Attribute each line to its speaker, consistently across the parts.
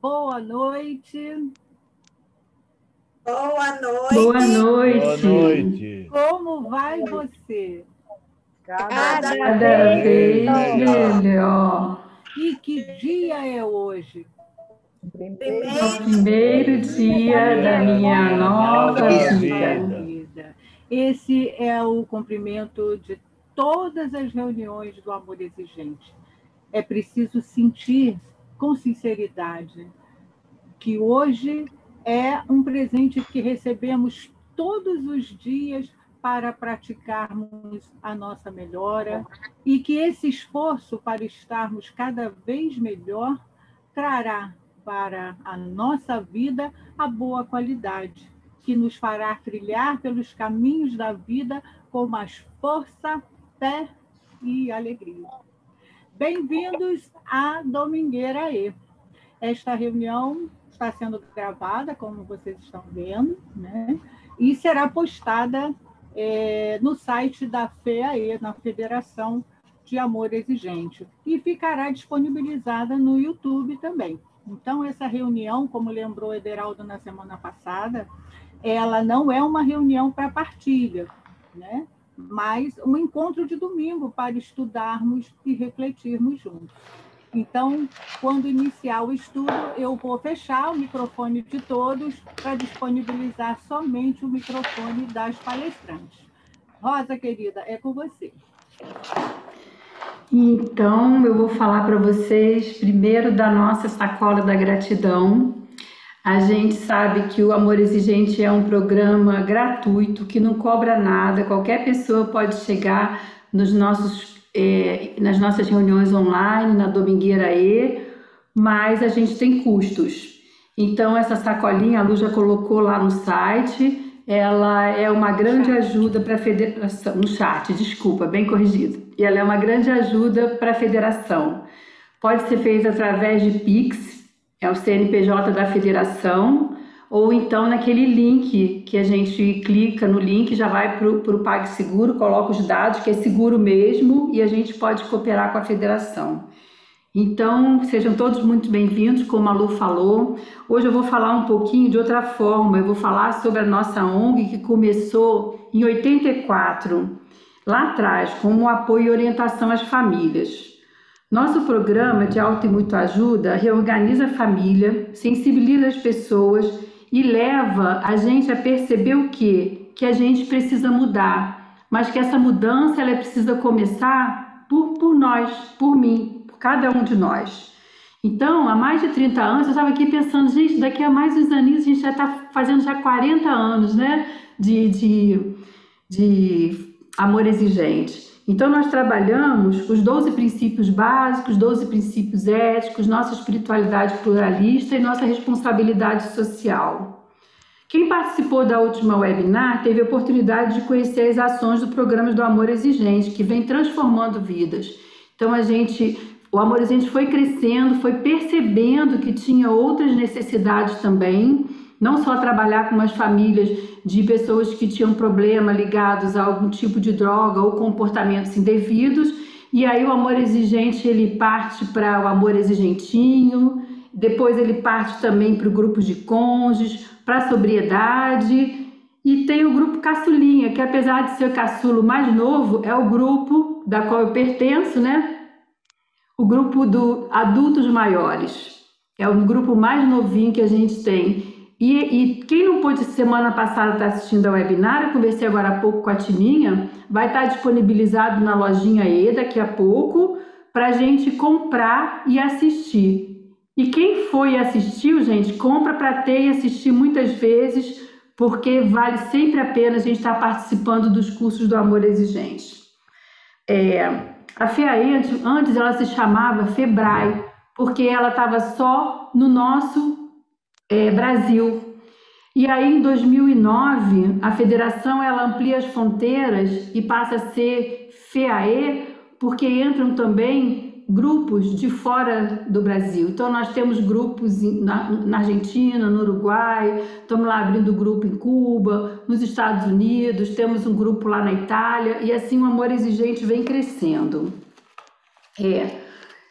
Speaker 1: boa noite.
Speaker 2: Boa noite.
Speaker 3: Boa noite.
Speaker 4: Boa noite.
Speaker 1: Como vai você?
Speaker 2: Cada
Speaker 3: vez melhor.
Speaker 1: E que dia é hoje?
Speaker 3: O primeiro dia da minha nova vida.
Speaker 1: Esse é o cumprimento de todas as reuniões do Amor Exigente. É preciso sentir com sinceridade que hoje é um presente que recebemos todos os dias para praticarmos a nossa melhora e que esse esforço para estarmos cada vez melhor trará para a nossa vida a boa qualidade, que nos fará trilhar pelos caminhos da vida com mais força, fé e alegria. Bem-vindos à Domingueira E. Esta reunião está sendo gravada, como vocês estão vendo, né? E será postada no site da FEAE, na Federação de Amor Exigente, e ficará disponibilizada no YouTube também. Então, essa reunião, como lembrou Ederaldo na semana passada, ela não é uma reunião para partilha, né? Mas um encontro de domingo para estudarmos e refletirmos juntos. Então, quando iniciar o estudo, eu vou fechar o microfone de todos para disponibilizar somente o microfone das palestrantes. Rosa, querida, é com você.
Speaker 3: Então, eu vou falar para vocês primeiro da nossa Sacola da Gratidão. A gente sabe que o Amor Exigente é um programa gratuito, que não cobra nada, qualquer pessoa pode chegar nas nossas reuniões online, na Domingueira E, mas a gente tem custos. Então, essa sacolinha, a Lu já colocou lá no site, ela é uma grande ajuda para a federação, no chat, desculpa, bem corrigido. E ela é uma grande ajuda para a federação. Pode ser feita através de Pix, é o CNPJ da federação, ou então naquele link que a gente clica no link, já vai para o PagSeguro, coloca os dados, que é seguro mesmo, e a gente pode cooperar com a federação. Então, sejam todos muito bem-vindos, como a Lu falou. Hoje eu vou falar um pouquinho de outra forma, eu vou falar sobre a nossa ONG, que começou em 84, lá atrás, como apoio e orientação às famílias. Nosso programa de auto e muita-ajuda reorganiza a família, sensibiliza as pessoas e leva a gente a perceber o quê? Que a gente precisa mudar, mas que essa mudança ela precisa começar por nós, por mim, por cada um de nós. Então, há mais de 30 anos, eu estava aqui pensando, gente, daqui a mais uns aninhos a gente já está fazendo já 40 anos, né, de Amor Exigente. Então, nós trabalhamos os 12 princípios básicos, 12 princípios éticos, nossa espiritualidade pluralista e nossa responsabilidade social. Quem participou da última webinar teve a oportunidade de conhecer as ações do programa do Amor Exigente, que vem transformando vidas. Então, o Amor Exigente foi crescendo, foi percebendo que tinha outras necessidades também, não só trabalhar com as famílias de pessoas que tinham problema ligados a algum tipo de droga ou comportamentos indevidos, e aí o Amor Exigente ele parte para o Amor Exigentinho, depois ele parte também para o grupo de cônjuges, para a sobriedade, e tem o grupo Caçulinha, que apesar de ser o caçulo mais novo, é o grupo da qual eu pertenço, né? O grupo do adultos maiores, é o grupo mais novinho que a gente tem. E quem não pôde semana passada estar assistindo ao webinar, eu conversei agora há pouco com a Tininha, vai estar disponibilizado na lojinha E daqui a pouco para a gente comprar e assistir. E quem foi e assistiu, gente, compra para ter e assistir muitas vezes, porque vale sempre a pena a gente estar participando dos cursos do Amor Exigente. A FEAE, antes ela se chamava FEBRAE, porque ela estava só no nosso Brasil. E aí, em 2009, a federação ela amplia as fronteiras e passa a ser FEAE, porque entram também grupos de fora do Brasil. Então, nós temos grupos na Argentina, no Uruguai, estamos lá abrindo grupo em Cuba, nos Estados Unidos, temos um grupo lá na Itália, e assim o Amor Exigente vem crescendo.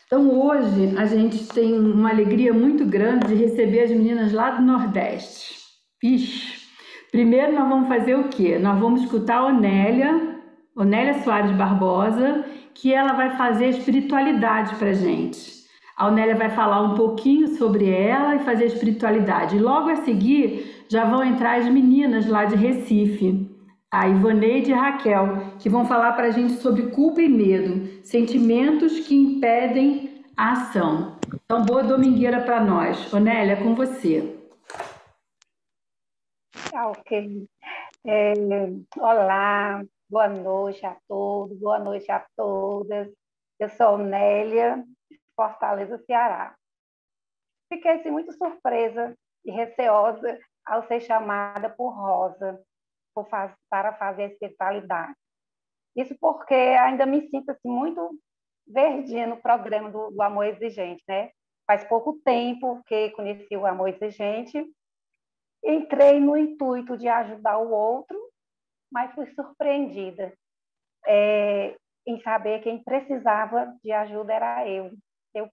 Speaker 3: Então, hoje, a gente tem uma alegria muito grande de receber as meninas lá do Nordeste. Ixi, primeiro nós vamos fazer o quê? Nós vamos escutar a Onélia Soares Barbosa, que ela vai fazer espiritualidade para gente. A Onélia vai falar um pouquinho sobre ela e fazer espiritualidade. E logo a seguir, já vão entrar as meninas lá de Recife, a Ivoneide e a Raquel, que vão falar para a gente sobre culpa e medo, sentimentos que impedem a ação. Então, boa domingueira para nós. Onélia, é com você.
Speaker 2: Ok. Olá, boa noite a todos, boa noite a todas. Eu sou Nélia, de Fortaleza, Ceará. Fiquei assim, muito surpresa e receosa ao ser chamada por Rosa para fazer a espiritualidade. Isso porque ainda me sinto assim, muito verdinha no programa do Amor Exigente, né? Faz pouco tempo que conheci o Amor Exigente, entrei no intuito de ajudar o outro, mas fui surpreendida em saber que quem precisava de ajuda era eu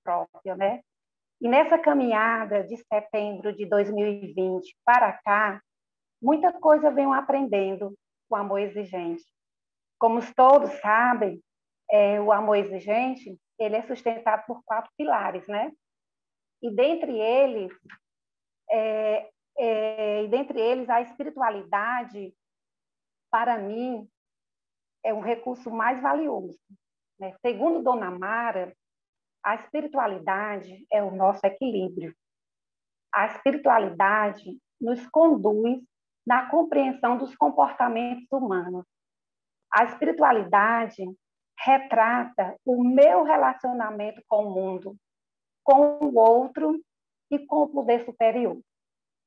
Speaker 2: própria, né? E nessa caminhada de setembro de 2020 para cá, muita coisa venho aprendendo com o Amor Exigente. Como todos sabem, o Amor Exigente, ele é sustentado por 4 pilares, né? E dentre eles, a espiritualidade, para mim, é um recurso mais valioso, né? Segundo Dona Mara, a espiritualidade é o nosso equilíbrio. A espiritualidade nos conduz na compreensão dos comportamentos humanos. A espiritualidade retrata o meu relacionamento com o mundo, com o outro e com o poder superior.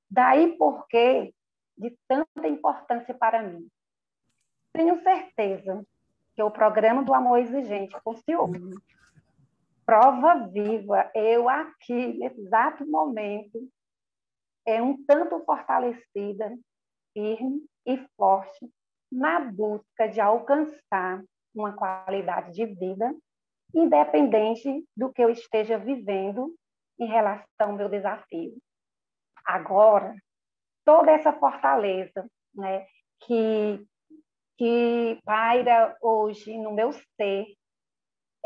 Speaker 2: Daí porque de tanta importância para mim. Tenho certeza que o programa do Amor Exigente funciona. Prova viva, eu aqui, nesse exato momento, um tanto fortalecida, firme e forte, na busca de alcançar uma qualidade de vida, independente do que eu esteja vivendo em relação ao meu desafio. Agora, toda essa fortaleza, né, que paira hoje no meu ser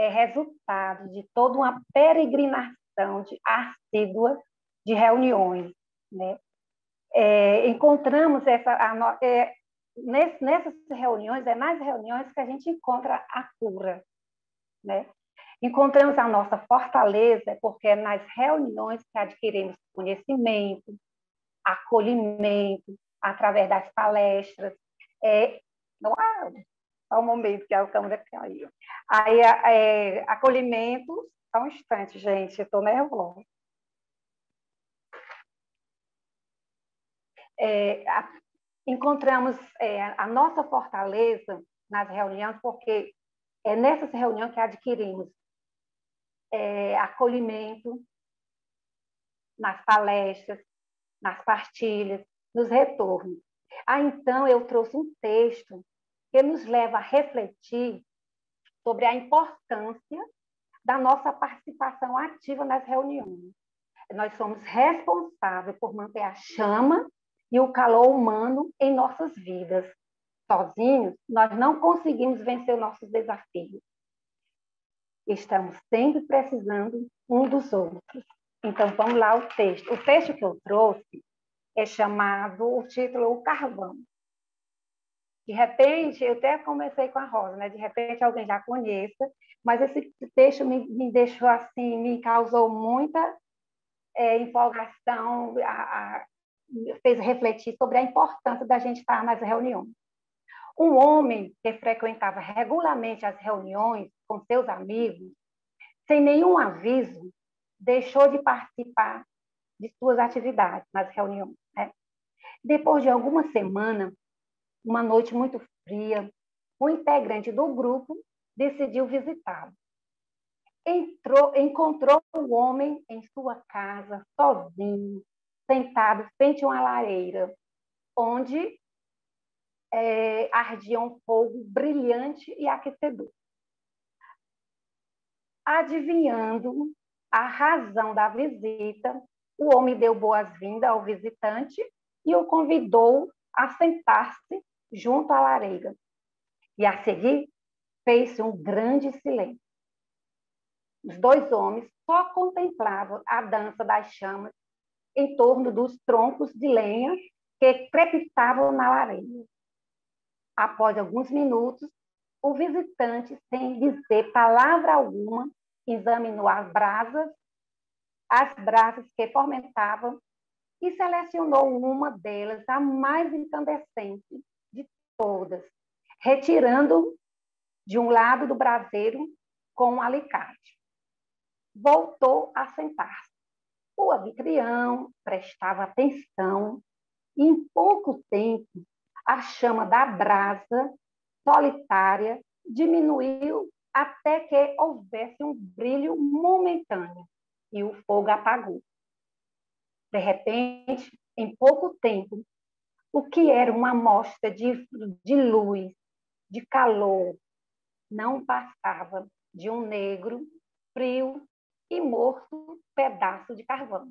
Speaker 2: é resultado de toda uma peregrinação assídua de reuniões, né? Encontramos nessas reuniões, nas reuniões que a gente encontra a cura, né? Encontramos a nossa fortaleza, porque é nas reuniões que adquirimos conhecimento, acolhimento, através das palestras. Só um momento que a câmera caiu. Aí, acolhimento, só um instante, gente, eu estou nervosa. Encontramos a nossa fortaleza nas reuniões, porque é nessas reuniões que adquirimos acolhimento, nas palestras, nas partilhas, nos retornos. Então, eu trouxe um texto que nos leva a refletir sobre a importância da nossa participação ativa nas reuniões. Nós somos responsáveis por manter a chama e o calor humano em nossas vidas. Sozinhos, nós não conseguimos vencer os nossos desafios. Estamos sempre precisando um dos outros. Então, vamos lá o texto. O texto que eu trouxe é chamado, o título, O Carvão. De repente, eu até comecei com a Rosa, né? De repente alguém já conheça, mas esse texto me deixou assim, me causou muita empolgação, fez refletir sobre a importância da gente estar nas reuniões. Um homem que frequentava regularmente as reuniões com seus amigos, sem nenhum aviso, deixou de participar de suas atividades nas reuniões, né? Depois de algumas semanas, uma noite muito fria, um integrante do grupo decidiu visitá-lo. Encontrou o homem em sua casa, sozinho, sentado frente a uma lareira, onde ardia um fogo brilhante e aquecedor. adivinhando a razão da visita, o homem deu boas-vindas ao visitante e o convidou a sentar-se junto à lareira. E a seguir, fez-se um grande silêncio. Os dois homens só contemplavam a dança das chamas em torno dos troncos de lenha que crepitavam na lareira. Após alguns minutos, o visitante, sem dizer palavra alguma, examinou as brasas que fomentavam, e selecionou uma delas, a mais incandescente de todas, retirando de um lado do braseiro com um alicate. Voltou a sentar-se. O anfitrião prestava atenção e, em pouco tempo, a chama da brasa solitária diminuiu até que houvesse um brilho momentâneo e o fogo apagou. De repente, em pouco tempo, o que era uma amostra de luz, de calor, não passava de um negro, frio e morto pedaço de carvão.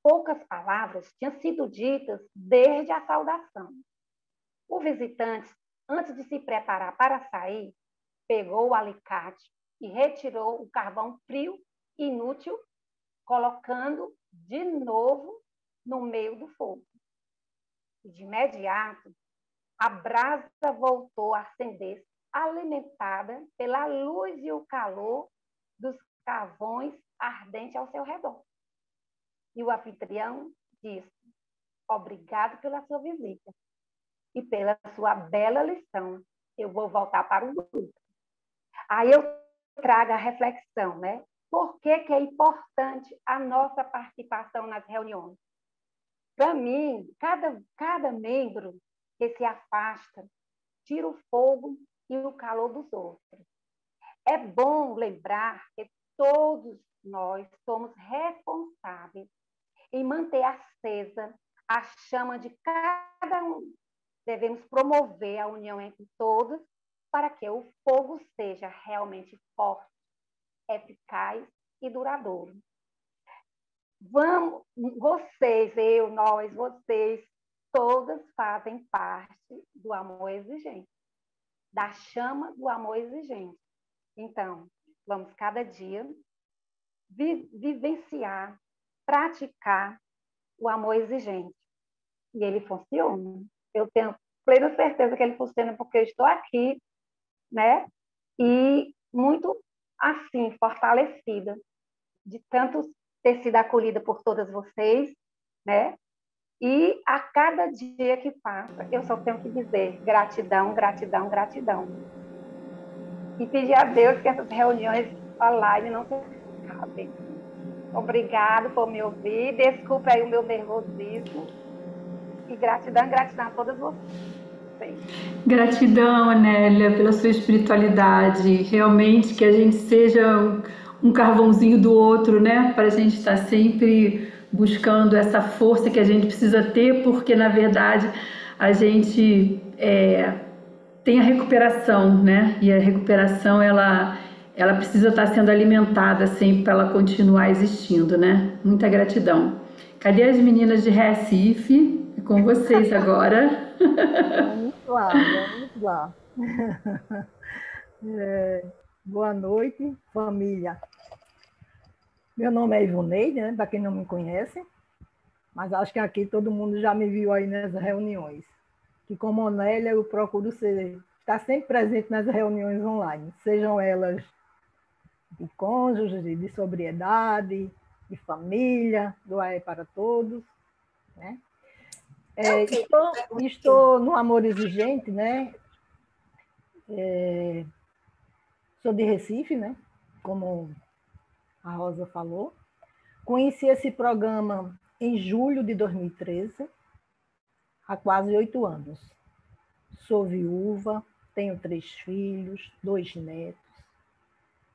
Speaker 2: Poucas palavras tinham sido ditas desde a saudação. O visitante, antes de se preparar para sair, pegou o alicate e retirou o carvão frio e inútil, colocando de novo no meio do fogo. E de imediato, a brasa voltou a acender, alimentada pela luz e o calor dos carvões ardentes ao seu redor. E o anfitrião disse: obrigado pela sua visita e pela sua bela lição. Eu vou voltar para o grupo. Aí eu trago a reflexão, né? Por que é importante a nossa participação nas reuniões? Para mim, cada membro que se afasta tira o fogo e o calor dos outros. É bom lembrar que todos nós somos responsáveis em manter acesa a chama de cada um. Devemos promover a união entre todos para que o fogo seja realmente forte, eficaz e duradouro. Vocês, todas fazem parte do amor exigente, da chama do amor exigente. Então, vamos cada dia vivenciar, praticar o amor exigente. E ele funciona. Eu tenho plena certeza que ele funciona porque eu estou aqui, né? E muito, assim, fortalecida de tanto ter sido acolhida por todas vocês, né? E a cada dia que passa, eu só tenho que dizer gratidão, gratidão, gratidão. E pedir a Deus que essas reuniões online não se acabem. Obrigado por me ouvir. Desculpe aí o meu nervosismo. E gratidão, gratidão a todas vocês.
Speaker 3: Gratidão, Anélia, pela sua espiritualidade. Realmente que a gente seja um carvãozinho do outro, né? Para a gente estar sempre buscando essa força que a gente precisa ter, porque na verdade a gente tem a recuperação, né? E a recuperação ela precisa estar sendo alimentada sempre para ela continuar existindo, né? Muita gratidão. Cadê as meninas de Recife? É com vocês agora.
Speaker 4: Vamos lá, vamos lá. Boa noite, família. Meu nome é Ivoneide, né? Para quem não me conhece, mas acho que aqui todo mundo já me viu aí nas reuniões. Que como Anélia, eu procuro estar sempre presente nas reuniões online, sejam elas de cônjuge, de sobriedade, de família, do AE para todos, né? Estou no Amor Exigente, né? Sou de Recife, né? Como a Rosa falou. Conheci esse programa em julho de 2013, há quase 8 anos. Sou viúva, tenho 3 filhos, 2 netos.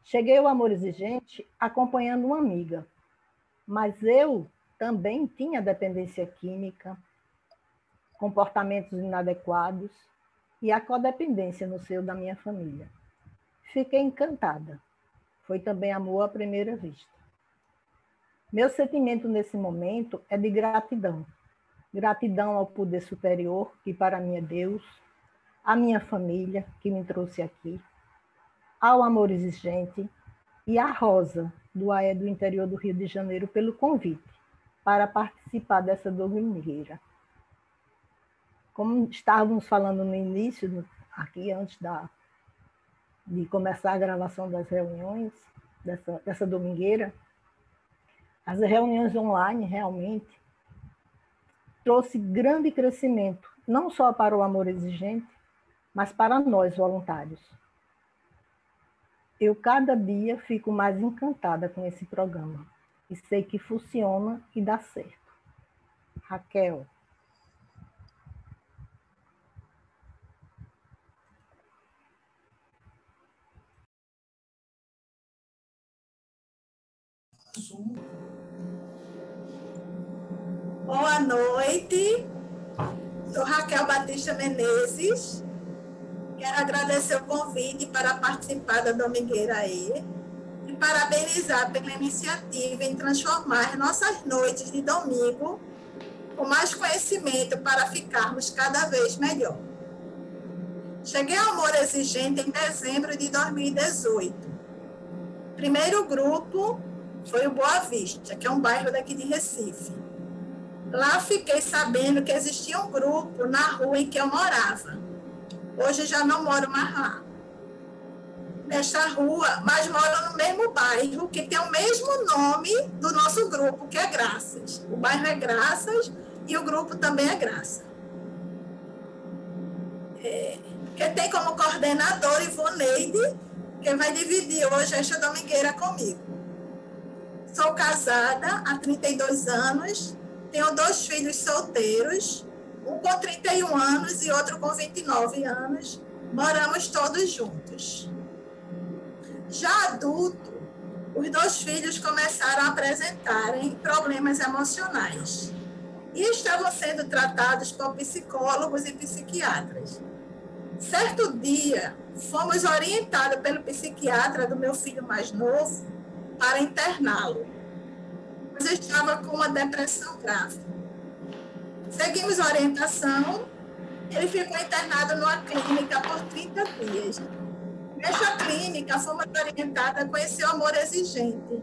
Speaker 4: Cheguei ao Amor Exigente acompanhando uma amiga, mas eu também tinha dependência química, comportamentos inadequados e a codependência no seio da minha família. Fiquei encantada. Foi também amor à primeira vista. Meu sentimento nesse momento é de gratidão. Gratidão ao poder superior, que para mim é Deus, à minha família, que me trouxe aqui, ao Amor Exigente e à Rosa, do AE do interior do Rio de Janeiro, pelo convite para participar dessa domingueira. Como estávamos falando no início, aqui antes de começar a gravação das reuniões, dessa domingueira, as reuniões online realmente trouxe grande crescimento, não só para o Amor Exigente, mas para nós, voluntários. Eu, cada dia, fico mais encantada com esse programa e sei que funciona e dá certo. Raquel.
Speaker 5: Boa noite, sou Raquel Batista Menezes, quero agradecer o convite para participar da Domingueira aí e parabenizar pela iniciativa em transformar nossas noites de domingo com mais conhecimento para ficarmos cada vez melhor. Cheguei ao Amor Exigente em dezembro de 2018. O primeiro grupo foi o Boa Vista, que é um bairro daqui de Recife. Lá fiquei sabendo que existia um grupo na rua em que eu morava. Hoje já não moro mais lá. Nesta rua, mas moro no mesmo bairro, que tem o mesmo nome do nosso grupo, que é Graças. O bairro é Graças e o grupo também é Graça. Que tem como coordenador Ivoneide, que vai dividir hoje esta domingueira comigo. Sou casada há 32 anos, tenho 2 filhos solteiros, um com 31 anos e outro com 29 anos. Moramos todos juntos. Já adulto, os 2 filhos começaram a apresentarem problemas emocionais e estavam sendo tratados por psicólogos e psiquiatras. Certo dia, fomos orientados pelo psiquiatra do meu filho mais novo para interná-lo, pois eu estava com uma depressão grave. Seguimos a orientação, ele ficou internado numa clínica por 30 dias. Nesta clínica, fomos orientados a conhecer o Amor Exigente.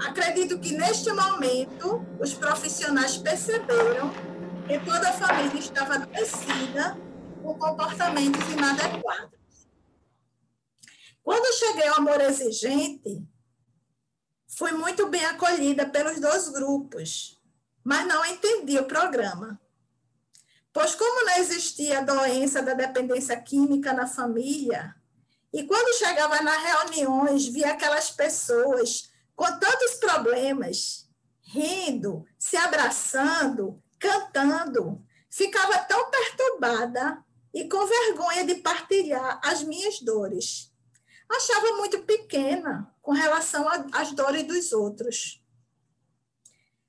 Speaker 5: Acredito que, neste momento, os profissionais perceberam que toda a família estava adoecida com comportamentos inadequados. Quando cheguei ao Amor Exigente, fui muito bem acolhida pelos 2 grupos, mas não entendi o programa. Pois como não existia a doença da dependência química na família, e quando chegava nas reuniões, via aquelas pessoas com tantos problemas, rindo, se abraçando, cantando, ficava tão perturbada e com vergonha de partilhar as minhas dores. Achava muito pequena com relação às dores dos outros.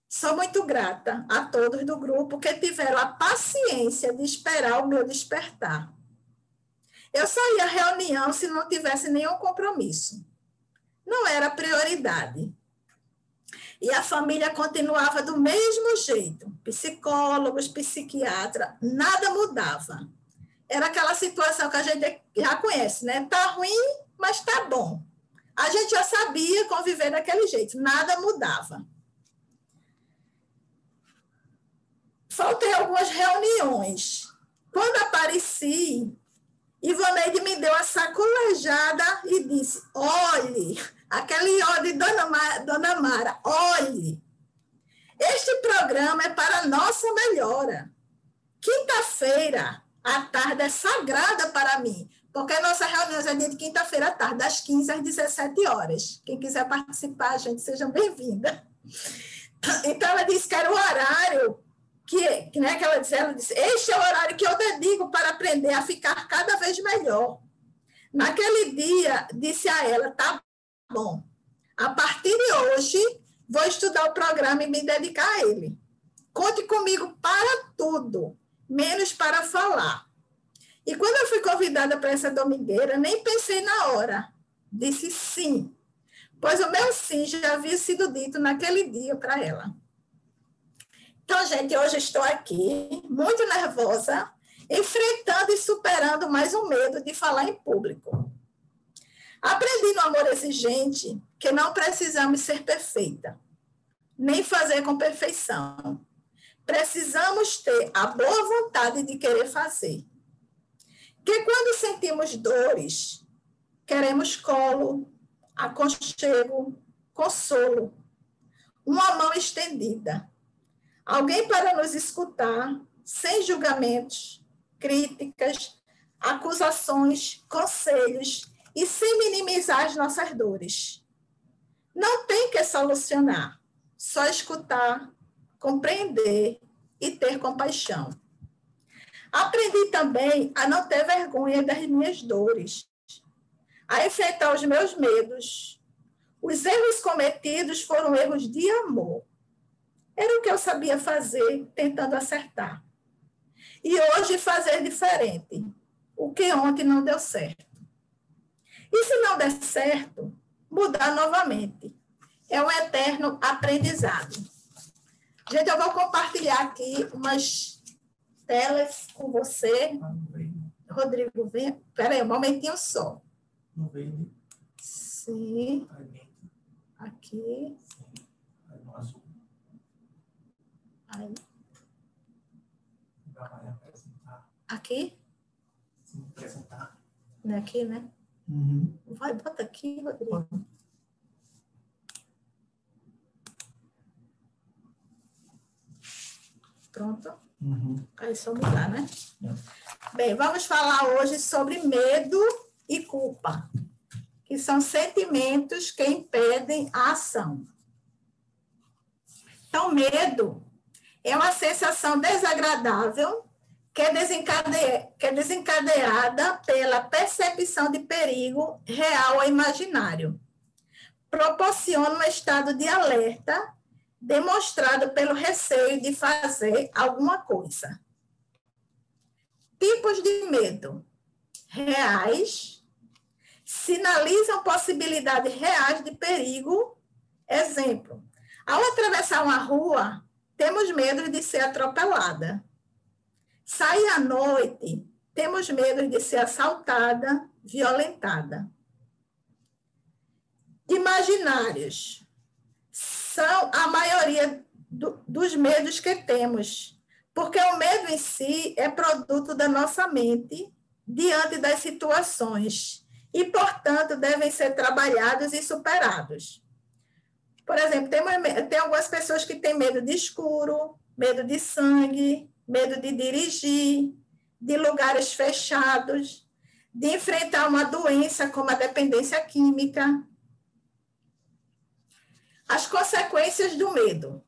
Speaker 5: Sou muito grata a todos do grupo que tiveram a paciência de esperar o meu despertar. Eu só ia à reunião se não tivesse nenhum compromisso. Não era prioridade. E a família continuava do mesmo jeito. Psicólogos, psiquiatra, nada mudava. Era aquela situação que a gente já conhece, né? Tá ruim, mas tá bom. A gente já sabia conviver daquele jeito, nada mudava. Faltei algumas reuniões. Quando apareci, Ivoneide me deu a sacolejada e disse: olhe, aquele ódio de Dona Mara, olhe, este programa é para a nossa melhora. Quinta-feira, à tarde, é sagrada para mim, porque a nossa reunião é dia de quinta-feira à tarde, das 15 às 17 horas. Quem quiser participar, gente, seja bem-vinda. Então, ela disse que era o horário que ela disse, este é o horário que eu dedico para aprender a ficar cada vez melhor. Naquele dia, disse a ela, tá bom, a partir de hoje, vou estudar o programa e me dedicar a ele. Conte comigo para tudo, menos para falar. E quando eu fui convidada para essa domingueira, nem pensei na hora. Disse sim, pois o meu sim já havia sido dito naquele dia para ela. Então, gente, hoje estou aqui, muito nervosa, enfrentando e superando mais um medo de falar em público. Aprendi no Amor Exigente que não precisamos ser perfeita, nem fazer com perfeição. Precisamos ter a boa vontade de querer fazer. Que quando sentimos dores, queremos colo, aconchego, consolo, uma mão estendida, alguém para nos escutar, sem julgamentos, críticas, acusações, conselhos e sem minimizar as nossas dores. Não tem que solucionar, só escutar, compreender e ter compaixão. Aprendi também a não ter vergonha das minhas dores, a enfrentar os meus medos. Os erros cometidos foram erros de amor. Era o que eu sabia fazer, tentando acertar. E hoje fazer diferente, o que ontem não deu certo. E se não der certo, mudar novamente. É um eterno aprendizado. Gente, eu vou compartilhar aqui umas telas com você. Rodrigo, vem. Espera aí, um momentinho só.
Speaker 6: No verde.
Speaker 5: Sim. Aqui.
Speaker 6: Aí no azul.
Speaker 5: Aí.
Speaker 6: Vai apresentar.
Speaker 5: Aqui?
Speaker 6: Sim, apresentar.
Speaker 5: Não é aqui, né?
Speaker 6: Uhum.
Speaker 5: Vai, bota aqui, Rodrigo. Pronto?
Speaker 6: Uhum.
Speaker 5: Aí só mudar, né? Bem, vamos falar hoje sobre medo e culpa, que são sentimentos que impedem a ação. Então, medo é uma sensação desagradável que é desencadeada pela percepção de perigo real ou imaginário. Proporciona um estado de alerta demonstrado pelo receio de fazer alguma coisa. Tipos de medo reais sinalizam possibilidades reais de perigo. Exemplo, ao atravessar uma rua, temos medo de ser atropelada. Sair à noite, temos medo de ser assaltada, violentada. Imaginários são a maioria dos medos que temos, porque o medo em si é produto da nossa mente diante das situações e, portanto, devem ser trabalhados e superados. Por exemplo, tem algumas pessoas que têm medo de escuro, medo de sangue, medo de dirigir, de lugares fechados, de enfrentar uma doença como a dependência química. As consequências do medo.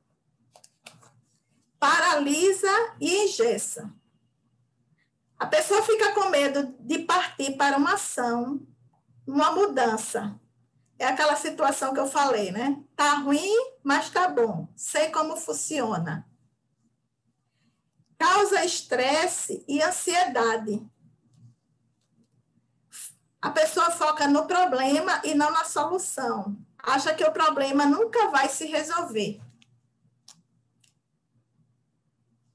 Speaker 5: Paralisa e engessa. A pessoa fica com medo de partir para uma ação, uma mudança. É aquela situação que eu falei, né? Tá ruim, mas tá bom. Sei como funciona. Causa estresse e ansiedade. A pessoa foca no problema e não na solução. Acha que o problema nunca vai se resolver.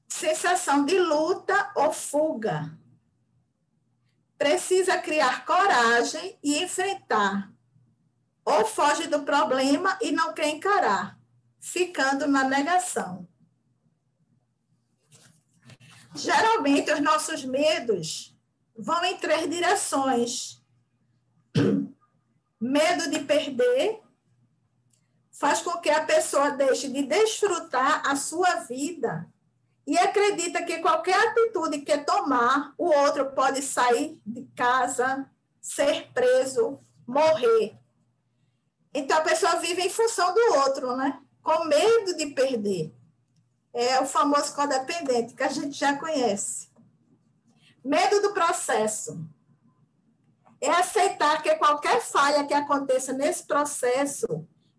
Speaker 5: Sensação de luta ou fuga. Precisa criar coragem e enfrentar. Ou foge do problema e não quer encarar, ficando na negação. Geralmente, os nossos medos vão em 3 direções. Medo de perder faz com que a pessoa deixe de desfrutar a sua vida e acredita que qualquer atitude que tomar, o outro pode sair de casa, ser preso, morrer. Então, a pessoa vive em função do outro, né? Com medo de perder. É o famoso codependente, que a gente já conhece. Medo do processo. É aceitar que qualquer falha que aconteça nesse processo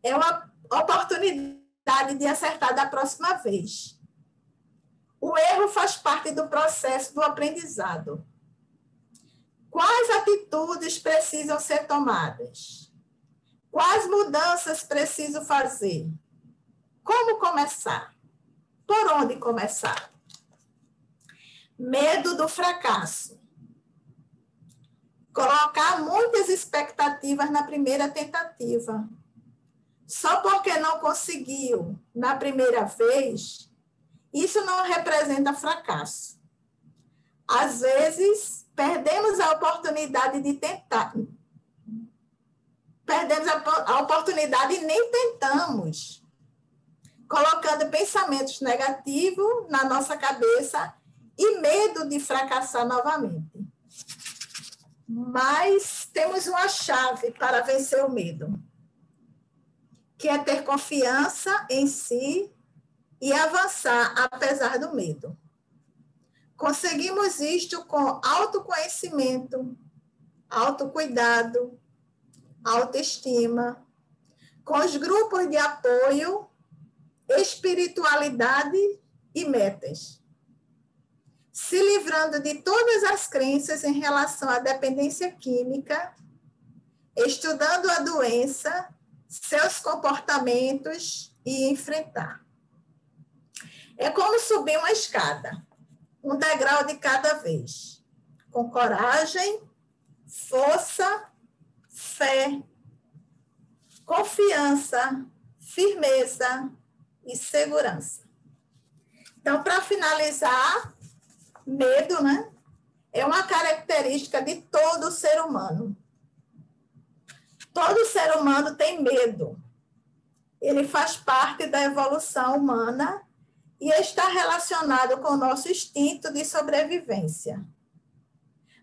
Speaker 5: é uma oportunidade de acertar da próxima vez. O erro faz parte do processo do aprendizado. Quais atitudes precisam ser tomadas? Quais mudanças preciso fazer? Como começar? Por onde começar? Medo do fracasso. Colocar muitas expectativas na primeira tentativa. Só porque não conseguiu na primeira vez, isso não representa fracasso. Às vezes, perdemos a oportunidade de tentar. Perdemos a oportunidade e nem tentamos, colocando pensamentos negativos na nossa cabeça e medo de fracassar novamente. Mas temos uma chave para vencer o medo, que é ter confiança em si e avançar apesar do medo. Conseguimos isto com autoconhecimento, autocuidado, autoestima, com os grupos de apoio, espiritualidade e metas. Se livrando de todas as crenças em relação à dependência química, estudando a doença, seus comportamentos e enfrentar. É como subir uma escada, um degrau de cada vez, com coragem, força, fé, confiança, firmeza e segurança. Então, para finalizar, medo, né, é uma característica de todo ser humano. Todo ser humano tem medo. Ele faz parte da evolução humana e está relacionado com o nosso instinto de sobrevivência.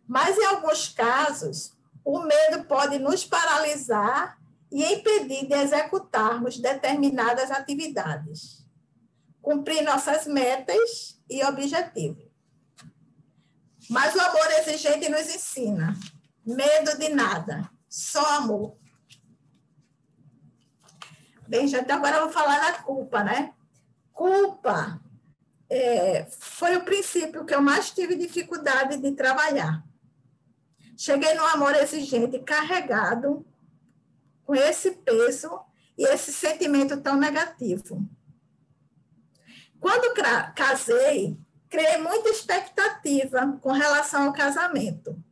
Speaker 5: Mas, em alguns casos, o medo pode nos paralisar e impedir de executarmos determinadas atividades, cumprir nossas metas e objetivos. Mas o amor exigente nos ensina: medo de nada, só amor. Bem, gente, agora eu vou falar da culpa, né? Culpa foi o princípio que eu mais tive dificuldade de trabalhar. Cheguei no amor exigente carregado com esse peso e esse sentimento tão negativo. Quando casei, criei muita expectativa com relação ao casamento.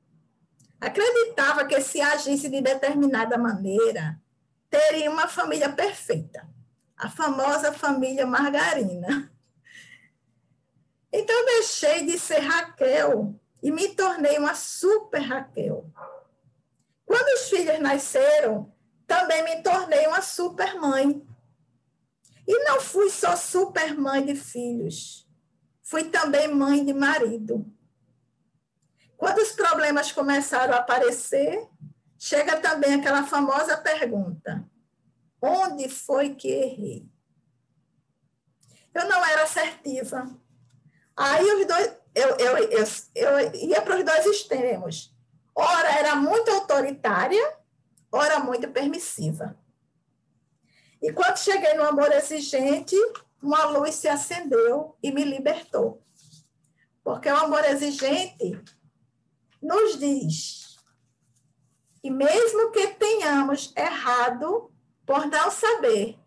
Speaker 5: Acreditava que se agisse de determinada maneira, teria uma família perfeita, a famosa família margarina. Então, deixei de ser Raquel e me tornei uma super Raquel. Quando os filhos nasceram, também me tornei uma super mãe. E não fui só super mãe de filhos, fui também mãe de marido. Quando os problemas começaram a aparecer, chega também aquela famosa pergunta: onde foi que errei? Eu não era assertiva. Aí os dois, eu ia para os dois extremos. Ora era muito autoritária, ora muito permissiva. E quando cheguei no amor exigente, uma luz se acendeu e me libertou. Porque o amor exigente nos diz que mesmo que tenhamos errado por não saber,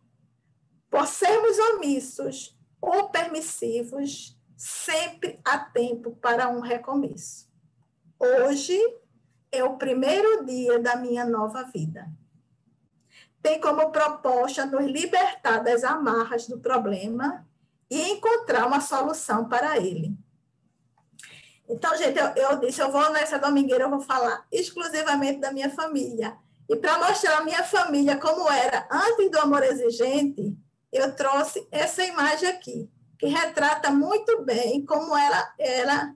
Speaker 5: por sermos omissos ou permissivos, sempre há tempo para um recomeço. Hoje é o primeiro dia da minha nova vida. Tem como proposta nos libertar das amarras do problema e encontrar uma solução para ele. Então, gente, eu disse, eu vou nessa domingueira, eu vou falar exclusivamente da minha família. E para mostrar a minha família como era antes do amor exigente, eu trouxe essa imagem aqui, que retrata muito bem como era ela.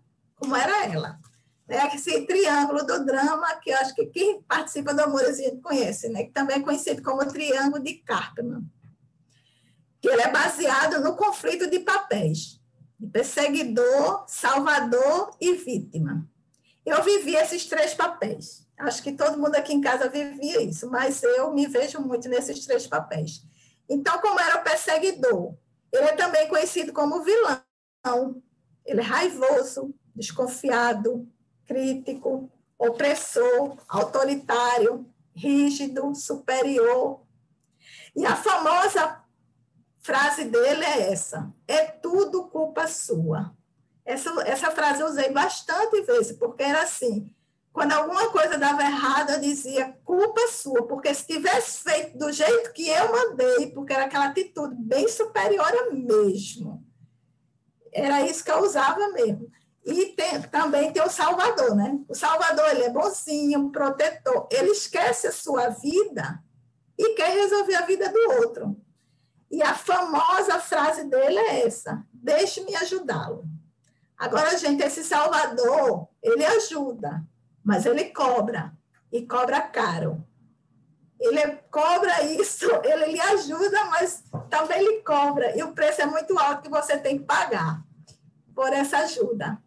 Speaker 5: Esse triângulo do drama, que eu acho que quem participa do amor exigente conhece, né? Que também é conhecido como triângulo de Karpman, que ele é baseado no conflito de papéis, de perseguidor, salvador e vítima. Eu vivi esses três papéis. Acho que todo mundo aqui em casa vivia isso, mas eu me vejo muito nesses três papéis. Então, como era o perseguidor, ele é também conhecido como vilão. Ele é raivoso, desconfiado, crítico, opressor, autoritário, rígido, superior. E a famosa frase dele é essa: é tudo culpa sua. Essa frase eu usei bastante vezes, porque era assim, quando alguma coisa dava errado, eu dizia, culpa sua, porque se tivesse feito do jeito que eu mandei, porque era aquela atitude bem superior mesmo, era isso que eu usava mesmo. E também tem o Salvador, né? O Salvador, ele é bonzinho, protetor, ele esquece a sua vida e quer resolver a vida do outro. E a famosa frase dele é essa: deixe-me ajudá-lo. Agora, gente, esse Salvador, ele ajuda, mas ele cobra, e cobra caro. Ele cobra isso, ele lhe ajuda, mas também lhe cobra, e o preço é muito alto que você tem que pagar por essa ajuda.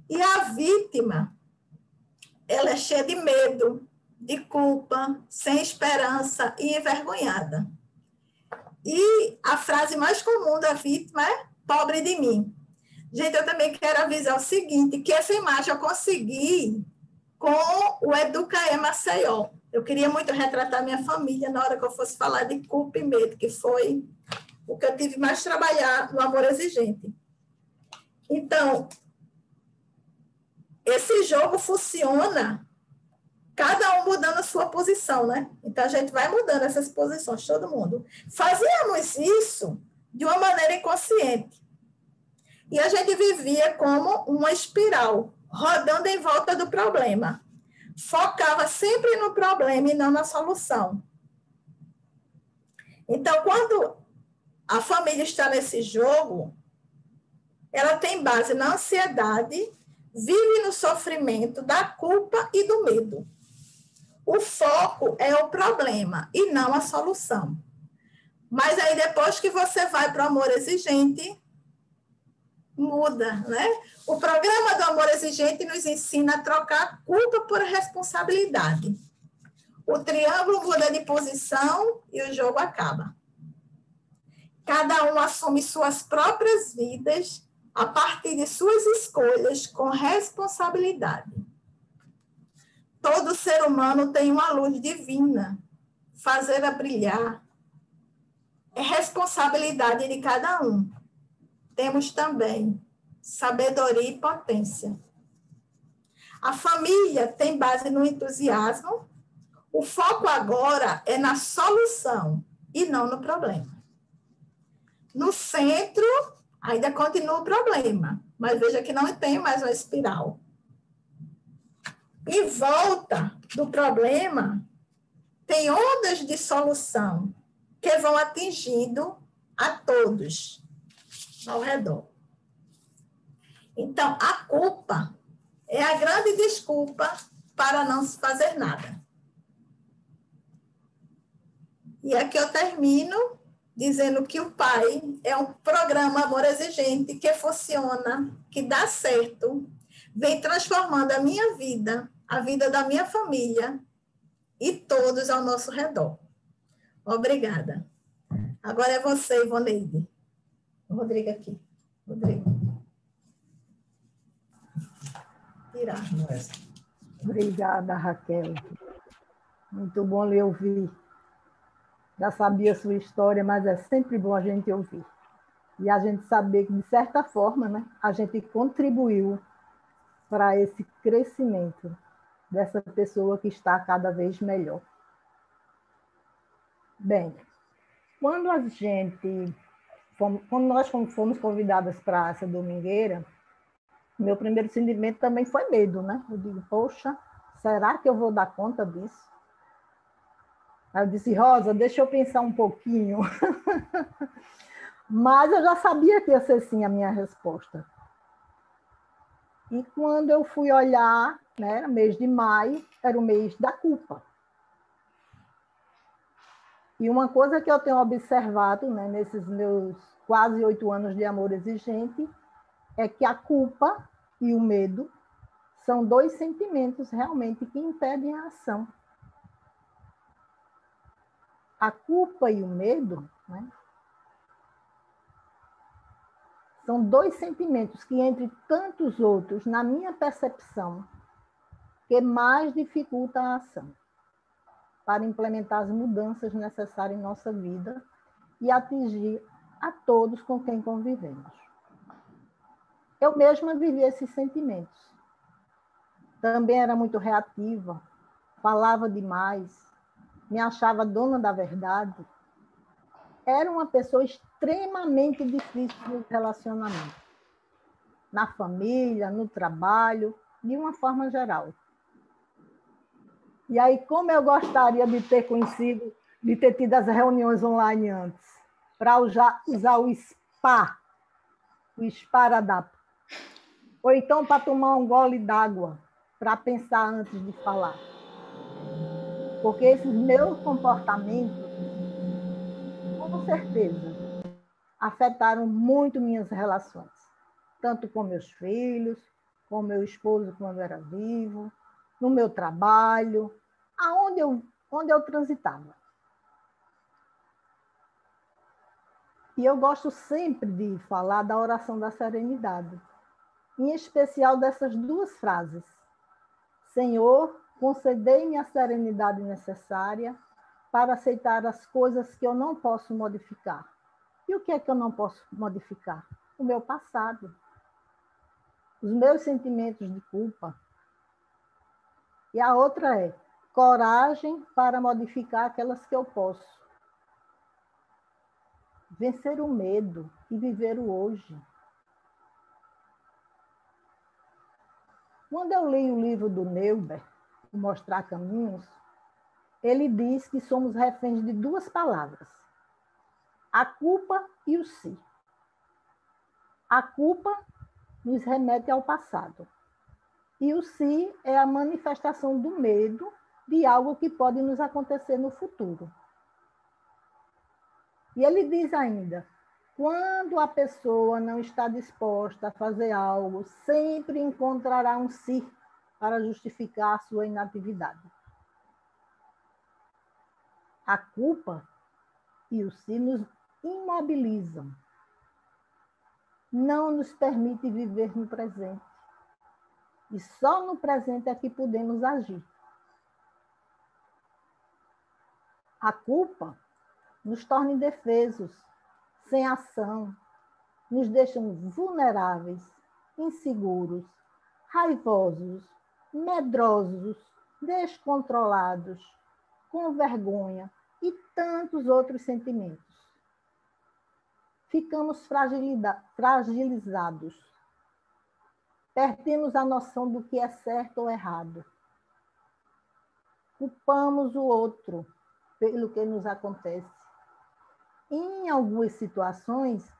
Speaker 5: E a vítima, ela é cheia de medo, de culpa, sem esperança e envergonhada. E a frase mais comum da vítima é pobre de mim. Gente, eu também quero avisar o seguinte, que essa imagem eu consegui com o Educaê Maceió. Eu queria muito retratar minha família na hora que eu fosse falar de culpa e medo, que foi o que eu tive mais trabalhar no amor exigente. Então, esse jogo funciona cada um mudando a sua posição, né? Então, a gente vai mudando essas posições, todo mundo. Fazíamos isso de uma maneira inconsciente. E a gente vivia como uma espiral, rodando em volta do problema. Focava sempre no problema e não na solução. Então, quando a família está nesse jogo, ela tem base na ansiedade, vive no sofrimento da culpa e do medo. O foco é o problema e não a solução. Mas aí, depois que você vai para o amor exigente, muda, né? O programa do amor exigente nos ensina a trocar culpa por responsabilidade. O triângulo muda de posição e o jogo acaba. Cada um assume suas próprias vidas a partir de suas escolhas com responsabilidade. Todo ser humano tem uma luz divina, fazê-la brilhar. É responsabilidade de cada um. Temos também sabedoria e potência. A família tem base no entusiasmo. O foco agora é na solução e não no problema. No centro, ainda continua o problema, mas veja que não tem mais uma espiral. Em volta do problema, tem ondas de solução que vão atingindo a todos ao redor. Então, a culpa é a grande desculpa para não se fazer nada. E aqui eu termino dizendo que o Pai é um programa amor exigente que funciona, que dá certo, vem transformando a minha vida, a vida da minha família e todos ao nosso redor. Obrigada. Agora é você, Ivoneide. Rodrigo aqui. Rodrigo. Tirar.
Speaker 4: Obrigada, Raquel. Muito bom lhe ouvir. Já sabia a sua história, mas é sempre bom a gente ouvir. E a gente saber que, de certa forma, né, a gente contribuiu para esse crescimento dessa pessoa que está cada vez melhor. Bem, quando nós fomos convidadas para essa domingueira, meu primeiro sentimento também foi medo, né? Eu digo, poxa, será que eu vou dar conta disso? Aí eu disse, Rosa, deixa eu pensar um pouquinho. Mas eu já sabia que ia ser sim a minha resposta. E quando eu fui olhar, né, mês de maio, era o mês da culpa. E uma coisa que eu tenho observado, né, nesses meus quase 8 anos de amor exigente, é que a culpa e o medo são 2 sentimentos realmente que impedem a ação. A culpa e o medo, né, são 2 sentimentos que, entre tantos outros, na minha percepção, que mais dificultam a ação. para implementar as mudanças necessárias em nossa vida e atingir a todos com quem convivemos. Eu mesma vivi esses sentimentos. Também era muito reativa, falava demais, me achava dona da verdade. Era uma pessoa extremamente difícil nos relacionamentos, na família, no trabalho, de uma forma geral. E aí, como eu gostaria de ter conhecido, de ter tido as reuniões online antes, para usar o SPA, o esparadrapo, ou então para tomar um gole d'água, para pensar antes de falar. Porque esses meus comportamentos, com certeza, afetaram muito minhas relações, tanto com meus filhos, com meu esposo quando era vivo, no meu trabalho, onde eu transitava. E eu gosto sempre de falar da oração da serenidade, em especial dessas duas frases. Senhor, concedei-me a serenidade necessária para aceitar as coisas que eu não posso modificar. E o que é que eu não posso modificar? O meu passado, os meus sentimentos de culpa. E a outra é coragem para modificar aquelas que eu posso. Vencer o medo e viver o hoje. Quando eu li o livro do Neuber, Mostrar Caminhos, ele diz que somos reféns de duas palavras, a culpa e o si. A culpa nos remete ao passado. E o si é a manifestação do medo de algo que pode nos acontecer no futuro. E ele diz ainda, quando a pessoa não está disposta a fazer algo, sempre encontrará um si para justificar a sua inatividade. A culpa e o si nos imobilizam, não nos permite viver no presente. E só no presente é que podemos agir. A culpa nos torna indefesos, sem ação, nos deixa vulneráveis, inseguros, raivosos, medrosos, descontrolados, com vergonha e tantos outros sentimentos. Ficamos fragilizados. Perdemos a noção do que é certo ou errado. Culpamos o outro pelo que nos acontece. Em algumas situações,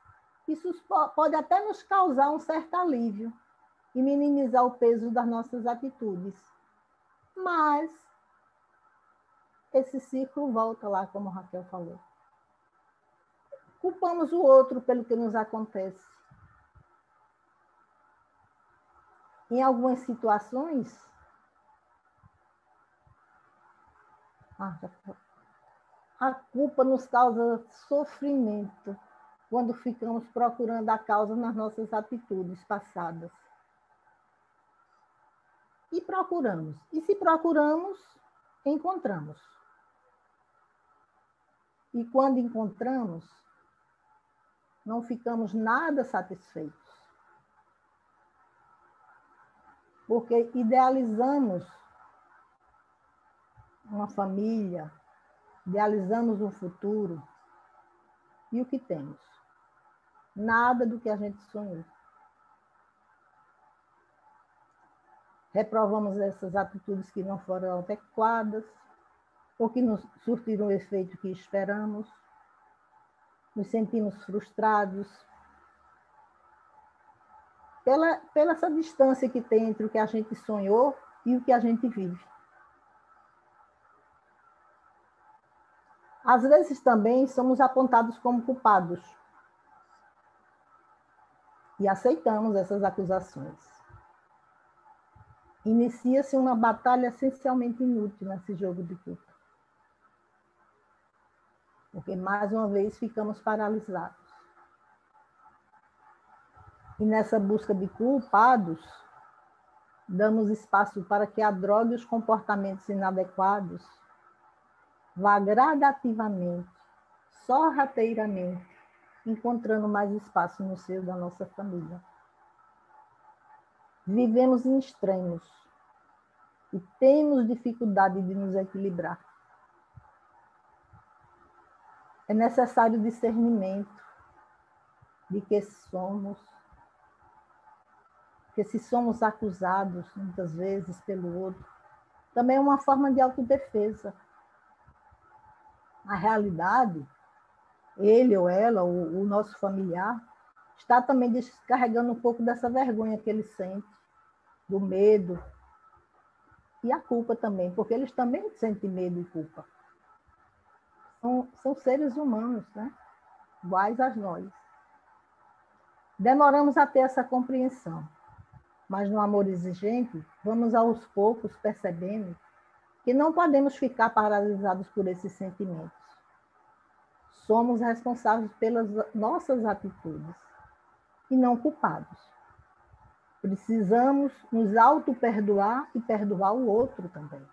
Speaker 4: isso pode até nos causar um certo alívio e minimizar o peso das nossas atitudes. Mas esse ciclo volta lá, como a Raquel falou. Culpamos o outro pelo que nos acontece. Em algumas situações, a culpa nos causa sofrimento quando ficamos procurando a causa nas nossas atitudes passadas. E procuramos. E se procuramos, encontramos. E quando encontramos, não ficamos nada satisfeitos. Porque idealizamos uma família, idealizamos um futuro, e o que temos? Nada do que a gente sonhou. Reprovamos essas atitudes que não foram adequadas, ou que não surtiram o efeito que esperamos, nos sentimos frustrados, pela essa distância que tem entre o que a gente sonhou e o que a gente vive. Às vezes também somos apontados como culpados e aceitamos essas acusações. Inicia-se uma batalha essencialmente inútil nesse jogo de culpa. Porque, mais uma vez, ficamos paralisados. E nessa busca de culpados, damos espaço para que a droga e os comportamentos inadequados vá gradativamente, sorrateiramente, encontrando mais espaço no seio da nossa família. Vivemos em extremos e temos dificuldade de nos equilibrar. É necessário discernimento de que se somos acusados muitas vezes pelo outro, também é uma forma de autodefesa. Na realidade, ele ou ela, o nosso familiar, está também descarregando um pouco dessa vergonha que ele sente, do medo e a culpa também, porque eles também sentem medo e culpa. São seres humanos, né? Iguais a nós. Demoramos a ter essa compreensão, mas no amor exigente, vamos aos poucos percebendo que não podemos ficar paralisados por esses sentimentos. Somos responsáveis pelas nossas atitudes e não culpados. Precisamos nos auto-perdoar e perdoar o outro também.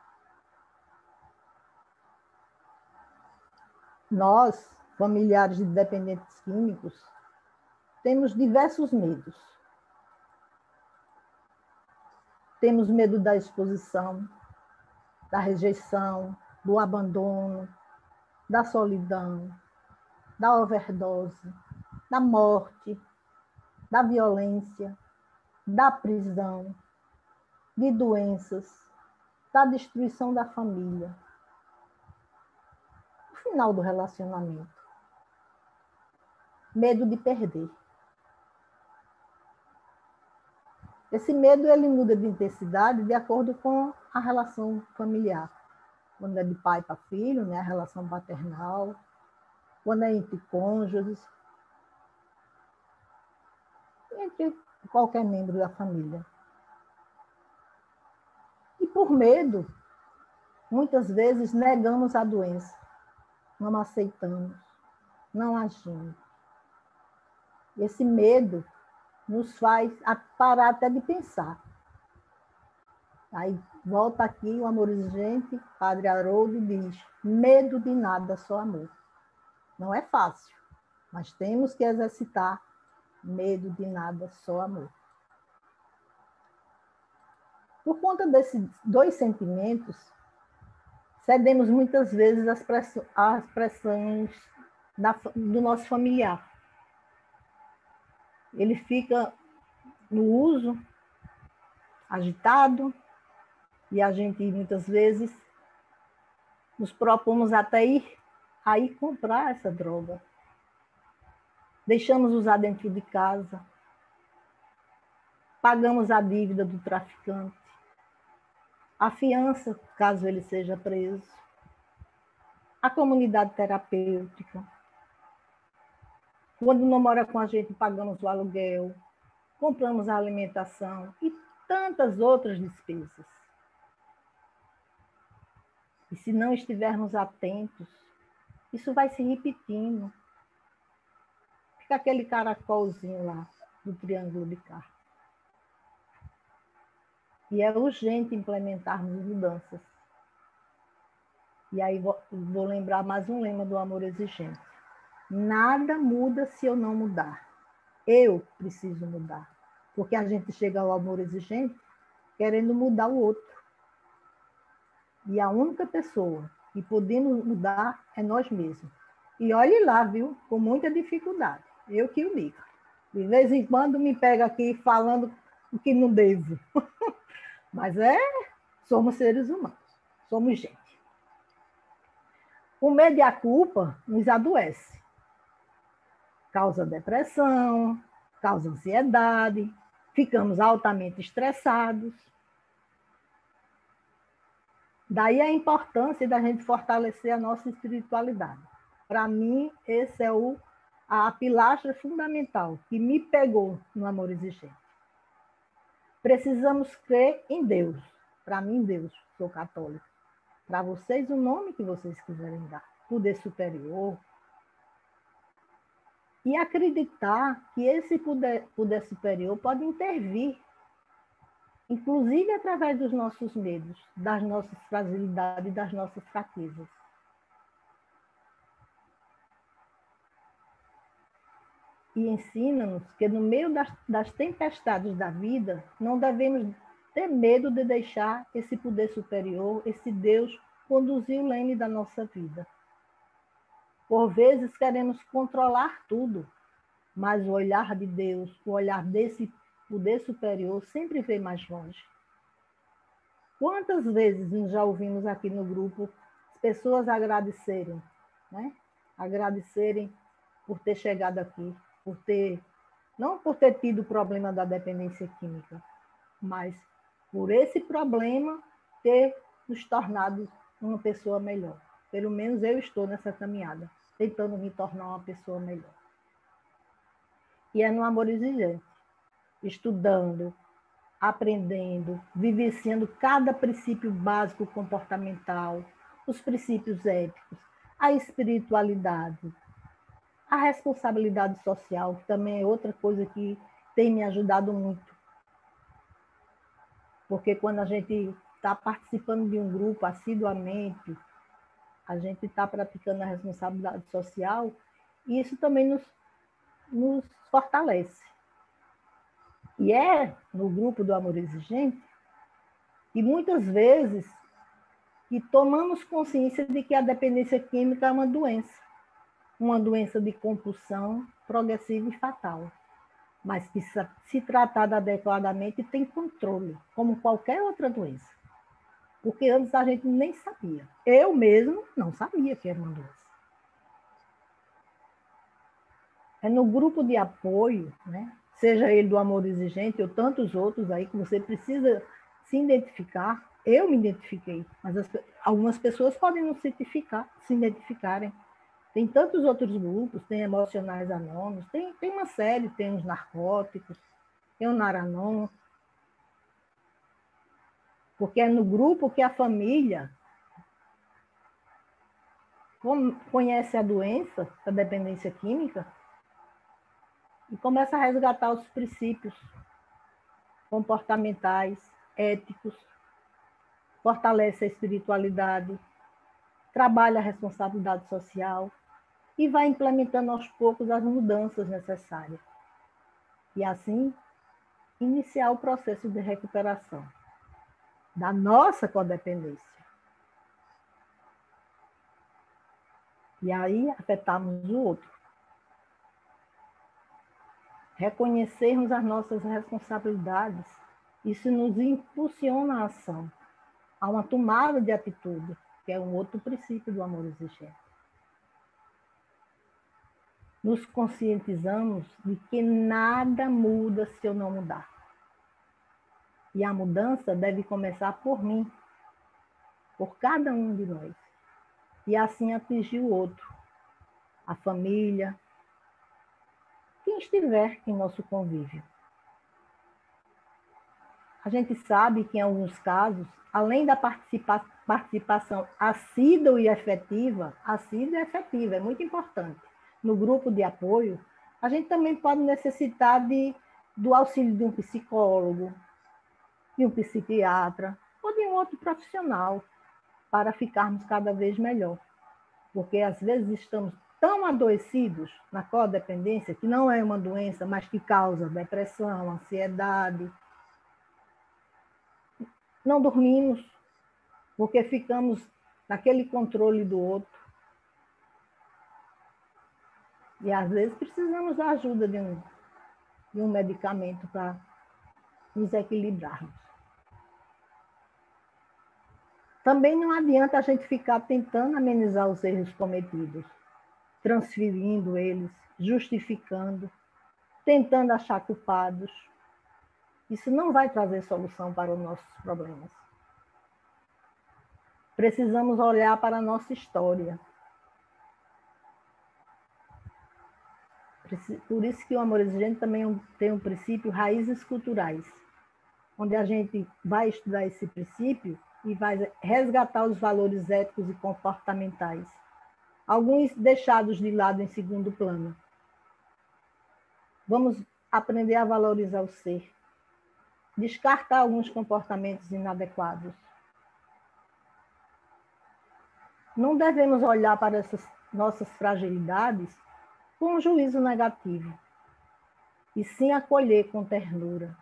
Speaker 4: Nós, familiares de dependentes químicos, temos diversos medos. Temos medo da exposição, da rejeição, do abandono, da solidão, da overdose, da morte, da violência, da prisão, de doenças, da destruição da família, no final do relacionamento. Medo de perder. Esse medo ele muda de intensidade de acordo com a relação familiar. Quando é de pai para filho, né, a relação paternal, quando é entre cônjuges, entre qualquer membro da família. E por medo, muitas vezes negamos a doença, não aceitamos, não agimos. Esse medo nos faz parar até de pensar. Aí volta aqui o amor exigente, Padre Haroldo diz, medo de nada, só amor. Não é fácil, mas temos que exercitar medo de nada, só amor. Por conta desses dois sentimentos, cedemos muitas vezes às pressões do nosso familiar. Ele fica no uso, agitado, e a gente muitas vezes nos propomos até ir comprar essa droga. Deixamos usar dentro de casa, pagamos a dívida do traficante, a fiança, caso ele seja preso, a comunidade terapêutica. Quando não mora com a gente, pagamos o aluguel, compramos a alimentação e tantas outras despesas. E se não estivermos atentos, isso vai se repetindo. Fica aquele caracolzinho lá do triângulo de cá. E é urgente implementarmos mudanças. E aí vou lembrar mais um lema do amor exigente. Nada muda se eu não mudar. Eu preciso mudar. Porque a gente chega ao amor exigente querendo mudar o outro. E a única pessoa que podemos mudar é nós mesmos. E olhe lá, viu? Com muita dificuldade. Eu que o digo. De vez em quando me pega aqui falando o que não devo. Mas somos seres humanos. Somos gente. O medo e a culpa nos adoece. Causa depressão, causa ansiedade, ficamos altamente estressados. Daí a importância da gente fortalecer a nossa espiritualidade. Para mim, esse é a pilastra fundamental que me pegou no amor exigente. Precisamos crer em Deus. Para mim, Deus, sou católica. Para vocês, o nome que vocês quiserem dar. Poder superior. E acreditar que esse poder superior pode intervir, inclusive através dos nossos medos, das nossas fragilidades e das nossas fraquezas. e ensina-nos que no meio das tempestades da vida, não devemos ter medo de deixar esse poder superior, esse Deus, conduzir o leme da nossa vida. Por vezes queremos controlar tudo, mas o olhar de Deus, o olhar desse poder superior sempre vê mais longe. Quantas vezes nós já ouvimos aqui no grupo as pessoas agradecerem, né? Agradecerem por ter chegado aqui, não por ter tido o problema da dependência química, mas por esse problema ter nos tornado uma pessoa melhor. Pelo menos eu estou nessa caminhada, tentando me tornar uma pessoa melhor. E é no amor exigente, estudando, aprendendo, vivenciando cada princípio básico comportamental, os princípios éticos, a espiritualidade, a responsabilidade social, que também é outra coisa que tem me ajudado muito. Porque quando a gente está participando de um grupo assiduamente, a gente está praticando a responsabilidade social, e isso também nos fortalece. E é no grupo do amor exigente que muitas vezes que tomamos consciência de que a dependência química é uma doença de compulsão progressiva e fatal, mas que, se tratada adequadamente, tem controle, como qualquer outra doença. Porque antes a gente nem sabia. Eu mesmo não sabia que era uma doença. É no grupo de apoio, né? Seja ele do amor exigente ou tantos outros aí que você precisa se identificar. Eu me identifiquei, mas algumas pessoas podem não se identificarem. Tem tantos outros grupos, tem emocionais anônimos, tem uma série, tem os narcóticos, tem o Naranon. Porque é no grupo que a família conhece a doença, a dependência química, e começa a resgatar os princípios comportamentais, éticos, fortalece a espiritualidade, trabalha a responsabilidade social e vai implementando aos poucos as mudanças necessárias. E assim, iniciar o processo de recuperação da nossa codependência. E aí afetarmos o outro. Reconhecermos as nossas responsabilidades, isso nos impulsiona a ação, a uma tomada de atitude, que é um outro princípio do amor exigente. Nos conscientizamos de que nada muda se eu não mudar. E a mudança deve começar por mim, por cada um de nós. E assim atingir o outro, a família, quem estiver em nosso convívio. A gente sabe que, em alguns casos, além da participação assídua e efetiva é muito importante. No grupo de apoio, a gente também pode necessitar do auxílio de um psicólogo, de um psiquiatra ou de um outro profissional para ficarmos cada vez melhor. Porque, às vezes, estamos tão adoecidos na codependência, que não é uma doença, mas que causa depressão, ansiedade. Não dormimos, porque ficamos naquele controle do outro. E, às vezes, precisamos da ajuda de um medicamento para nos equilibrarmos. Também não adianta a gente ficar tentando amenizar os erros cometidos, transferindo eles, justificando, tentando achar culpados. Isso não vai trazer solução para os nossos problemas. Precisamos olhar para a nossa história. Por isso que o amor exigente também tem um princípio raízes culturais, onde a gente vai estudar esse princípio e vai resgatar os valores éticos e comportamentais, alguns deixados de lado em segundo plano. Vamos aprender a valorizar o ser, descartar alguns comportamentos inadequados. Não devemos olhar para essas nossas fragilidades com um juízo negativo, e sim acolher com ternura.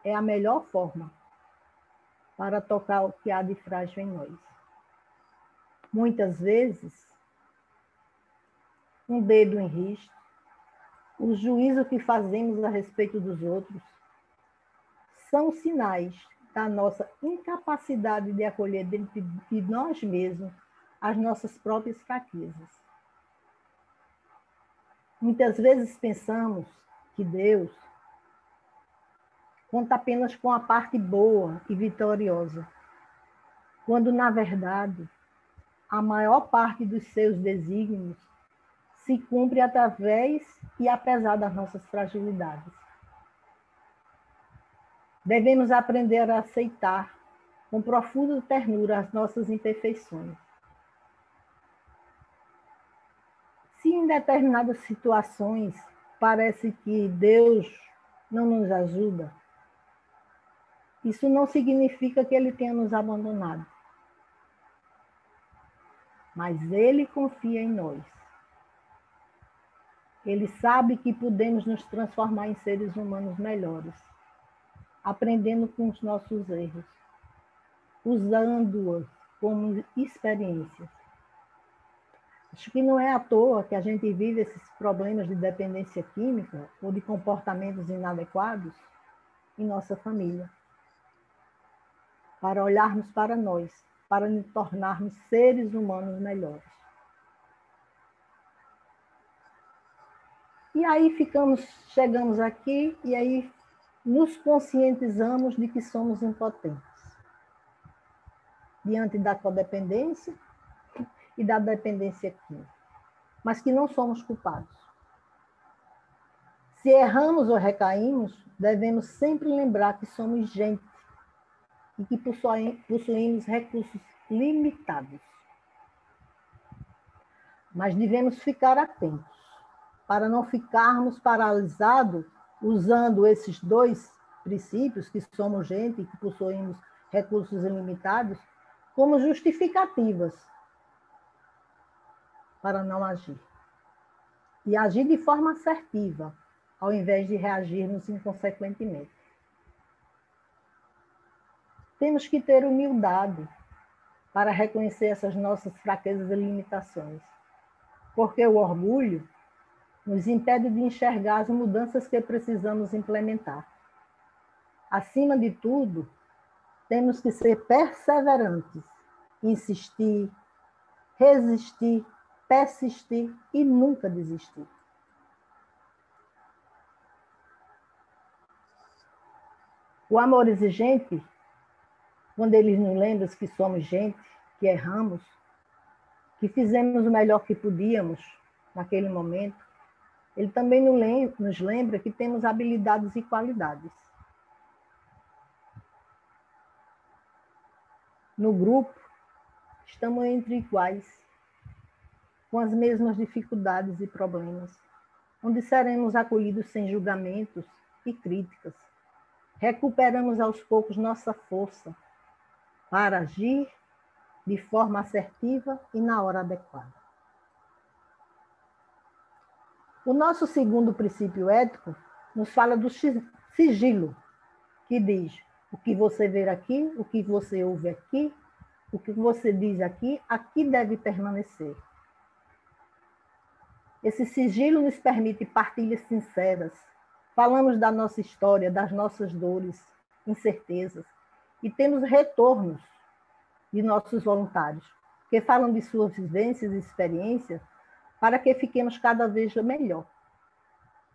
Speaker 4: É a melhor forma para tocar o que há de frágil em nós. Muitas vezes, um dedo em risco, o juízo que fazemos a respeito dos outros, são sinais da nossa incapacidade de acolher dentro de nós mesmos as nossas próprias fraquezas. Muitas vezes pensamos que Deus conta apenas com a parte boa e vitoriosa, quando, na verdade, a maior parte dos seus desígnios se cumpre através e apesar das nossas fragilidades. Devemos aprender a aceitar com profunda ternura as nossas imperfeições. Se em determinadas situações parece que Deus não nos ajuda, isso não significa que Ele tenha nos abandonado. Mas Ele confia em nós. Ele sabe que podemos nos transformar em seres humanos melhores, aprendendo com os nossos erros, usando-os como experiências. Acho que não é à toa que a gente vive esses problemas de dependência química ou de comportamentos inadequados em nossa família. Para olharmos para nós, para nos tornarmos seres humanos melhores. E aí chegamos aqui e aí nos conscientizamos de que somos impotentes diante da codependência e da dependência química, mas que não somos culpados. Se erramos ou recaímos, devemos sempre lembrar que somos gente e que possuímos recursos limitados. Mas devemos ficar atentos para não ficarmos paralisados usando esses dois princípios, que somos gente e que possuímos recursos ilimitados, como justificativas para não agir. E agir de forma assertiva, ao invés de reagirmos inconsequentemente. Temos que ter humildade para reconhecer essas nossas fraquezas e limitações, porque o orgulho nos impede de enxergar as mudanças que precisamos implementar. Acima de tudo, temos que ser perseverantes, insistir, resistir, persistir e nunca desistir. O amor exigente, quando ele nos lembra que somos gente, que erramos, que fizemos o melhor que podíamos naquele momento, ele também nos lembra que temos habilidades e qualidades. No grupo, estamos entre iguais, com as mesmas dificuldades e problemas, onde seremos acolhidos sem julgamentos e críticas. Recuperamos aos poucos nossa força para agir de forma assertiva e na hora adequada. O nosso segundo princípio ético nos fala do sigilo, que diz: o que você vê aqui, o que você ouve aqui, o que você diz aqui, aqui deve permanecer. Esse sigilo nos permite partilhas sinceras. Falamos da nossa história, das nossas dores, incertezas, e temos retornos de nossos voluntários, que falam de suas vivências e experiências, para que fiquemos cada vez melhor.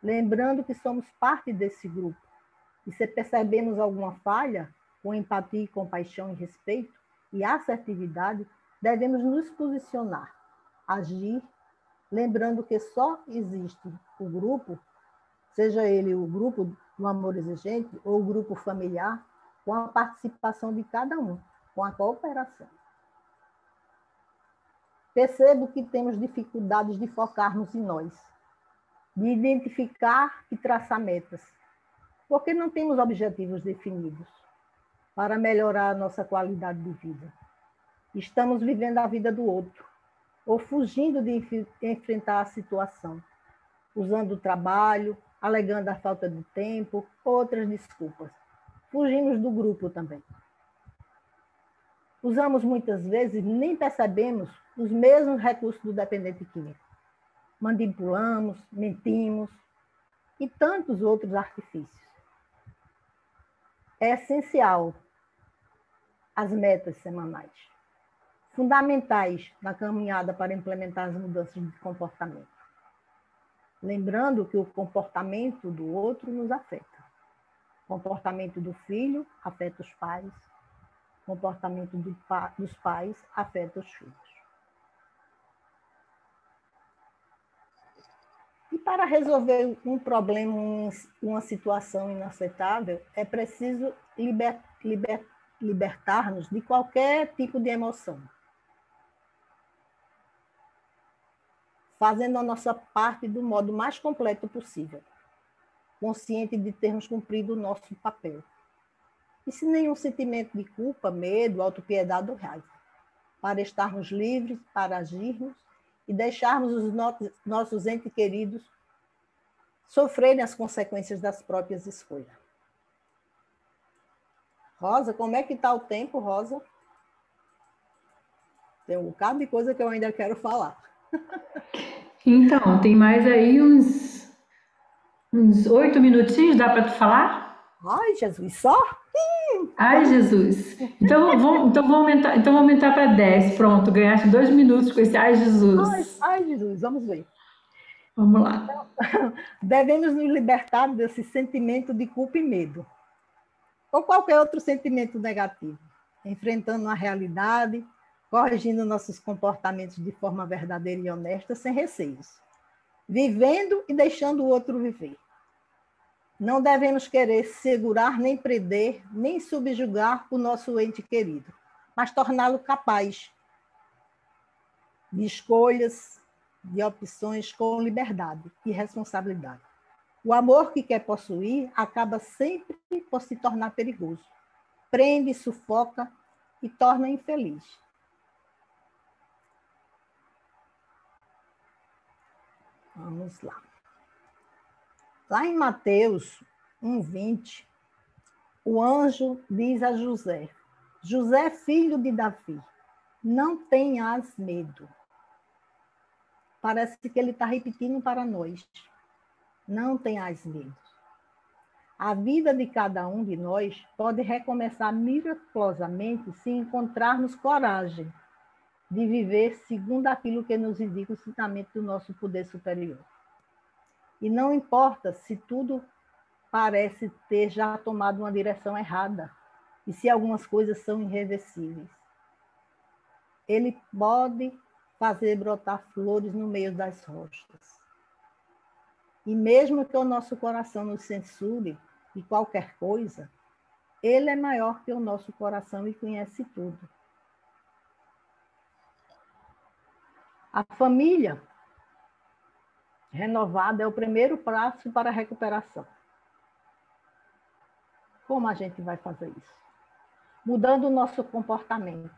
Speaker 4: Lembrando que somos parte desse grupo, e se percebemos alguma falha, com empatia, compaixão e respeito, e assertividade, devemos nos posicionar, agir, lembrando que só existe o grupo, seja ele o grupo do amor exigente ou o grupo familiar, com a participação de cada um, com a cooperação. Percebo que temos dificuldades de focarmos em nós, de identificar e traçar metas, porque não temos objetivos definidos para melhorar a nossa qualidade de vida. Estamos vivendo a vida do outro, ou fugindo de enfrentar a situação, usando o trabalho, alegando a falta de tempo, outras desculpas. Fugimos do grupo também. Usamos muitas vezes, nem percebemos, os mesmos recursos do dependente químico. Manipulamos, mentimos e tantos outros artifícios. É essencial as metas semanais, fundamentais na caminhada para implementar as mudanças de comportamento. Lembrando que o comportamento do outro nos afeta. O comportamento do filho afeta os pais. O comportamento dos pais afeta os filhos. E para resolver um problema, uma situação inaceitável, é preciso libertar-nos de qualquer tipo de emoção, fazendo a nossa parte do modo mais completo possível, consciente de termos cumprido o nosso papel. E sem nenhum sentimento de culpa, medo, autopiedade ou raiva, para estarmos livres, para agirmos e deixarmos os nossos entes queridos sofrerem as consequências das próprias escolhas. Rosa, como é que está o tempo, Rosa? Tem um bocado de coisa que eu ainda quero falar.
Speaker 3: Então, tem mais aí uns 8 minutinhos, dá para tu falar?
Speaker 4: Ai, Jesus, só?
Speaker 3: Ai, Jesus. Então vamos aumentar para 10. Pronto, ganhaste 2 minutos com esse ai, Jesus.
Speaker 4: Ai, Jesus, vamos ver.
Speaker 3: Vamos lá.
Speaker 4: Devemos nos libertar desse sentimento de culpa e medo, ou qualquer outro sentimento negativo, enfrentando a realidade, corrigindo nossos comportamentos de forma verdadeira e honesta, sem receios, vivendo e deixando o outro viver. Não devemos querer segurar, nem prender, nem subjugar o nosso ente querido, mas torná-lo capaz de escolhas, de opções com liberdade e responsabilidade. O amor que quer possuir acaba sempre por se tornar perigoso. Prende, sufoca e torna infeliz. Vamos lá. Lá em Mateus 1:20, o anjo diz a José: José, filho de Davi, não tenhas medo. Parece que ele está repetindo para nós. Não tenhas medo. A vida de cada um de nós pode recomeçar miraculosamente se encontrarmos coragem de viver segundo aquilo que nos indica o ensinamento do nosso poder superior. E não importa se tudo parece ter já tomado uma direção errada e se algumas coisas são irreversíveis. Ele pode fazer brotar flores no meio das rosas. E mesmo que o nosso coração nos censure de qualquer coisa, ele é maior que o nosso coração e conhece tudo. A família renovada é o primeiro passo para a recuperação. Como a gente vai fazer isso? Mudando o nosso comportamento.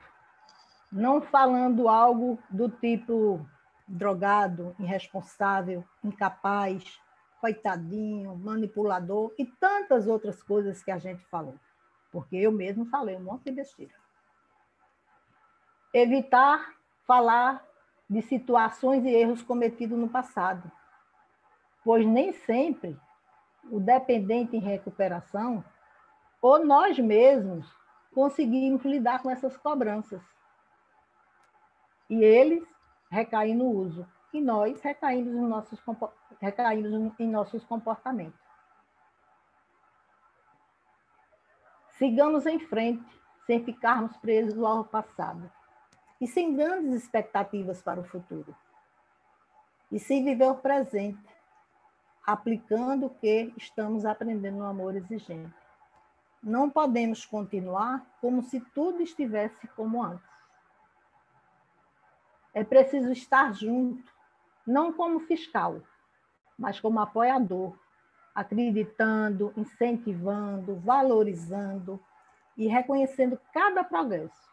Speaker 4: Não falando algo do tipo drogado, irresponsável, incapaz, coitadinho, manipulador e tantas outras coisas que a gente falou. Porque eu mesmo falei um monte de besteira. Evitar falar de situações e erros cometidos no passado, pois nem sempre o dependente em recuperação ou nós mesmos conseguimos lidar com essas cobranças. E eles recaem no uso, e nós recaímos em nossos comportamentos. Sigamos em frente, sem ficarmos presos ao passado, e sem grandes expectativas para o futuro. E sem viver o presente, aplicando o que estamos aprendendo no amor exigente. Não podemos continuar como se tudo estivesse como antes. É preciso estar junto, não como fiscal, mas como apoiador, acreditando, incentivando, valorizando e reconhecendo cada progresso,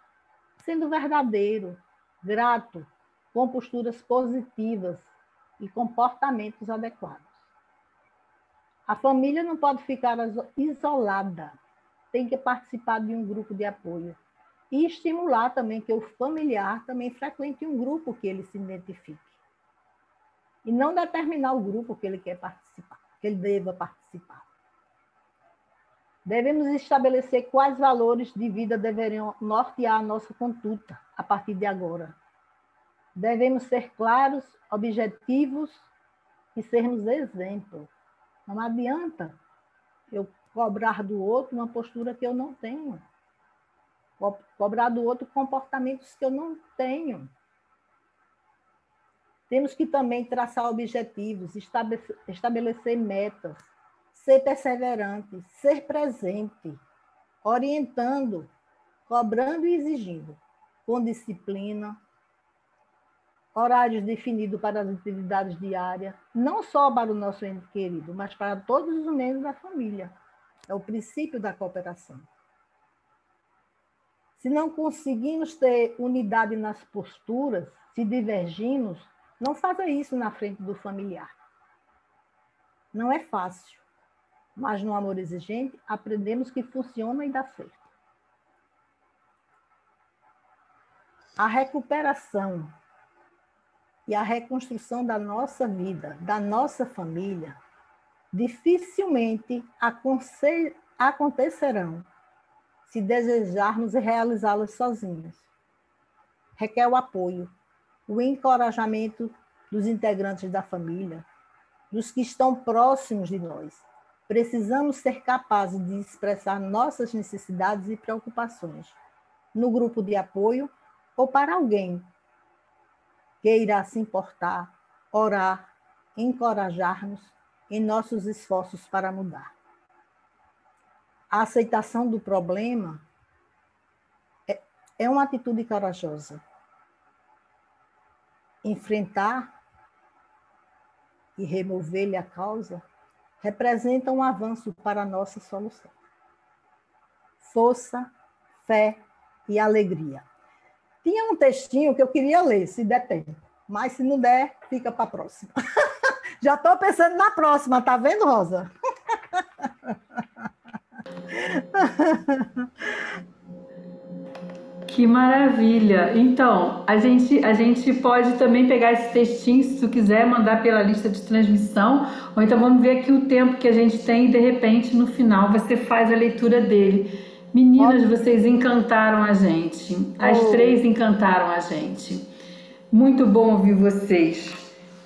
Speaker 4: sendo verdadeiro, grato, com posturas positivas e comportamentos adequados. A família não pode ficar isolada, tem que participar de um grupo de apoio e estimular também que o familiar também frequente um grupo que ele se identifique. E não determinar o grupo que ele quer participar, que ele deva participar. Devemos estabelecer quais valores de vida deveriam nortear a nossa conduta a partir de agora. Devemos ser claros, objetivos e sermos exemplo. Não adianta eu cobrar do outro uma postura que eu não tenho. Cobrar do outro comportamentos que eu não tenho. Temos que também traçar objetivos, estabelecer metas, ser perseverante, ser presente, orientando, cobrando e exigindo, com disciplina, horários definidos para as atividades diárias, não só para o nosso ente querido, mas para todos os membros da família. É o princípio da cooperação. Se não conseguimos ter unidade nas posturas, se divergimos, não faça isso na frente do familiar. Não é fácil, mas no amor exigente aprendemos que funciona e dá certo. A recuperação e a reconstrução da nossa vida, da nossa família, dificilmente acontecerão se desejarmos realizá-las sozinhos. Requer o apoio, o encorajamento dos integrantes da família, dos que estão próximos de nós. Precisamos ser capazes de expressar nossas necessidades e preocupações no grupo de apoio ou para alguém que irá se importar, orar, encorajar-nos em nossos esforços para mudar. A aceitação do problema é uma atitude corajosa. Enfrentar e remover-lhe a causa representa um avanço para a nossa solução. Força, fé e alegria. Tinha um textinho que eu queria ler, se der tempo, mas se não der, fica para a próxima. Já estou pensando na próxima, tá vendo, Rosa?
Speaker 3: Que maravilha! Então, a gente pode também pegar esse textinho, se tu quiser, mandar pela lista de transmissão, ou então vamos ver aqui o tempo que a gente tem e, de repente, no final, você faz a leitura dele. Meninas, vocês encantaram a gente. As três encantaram a gente. Muito bom ouvir vocês.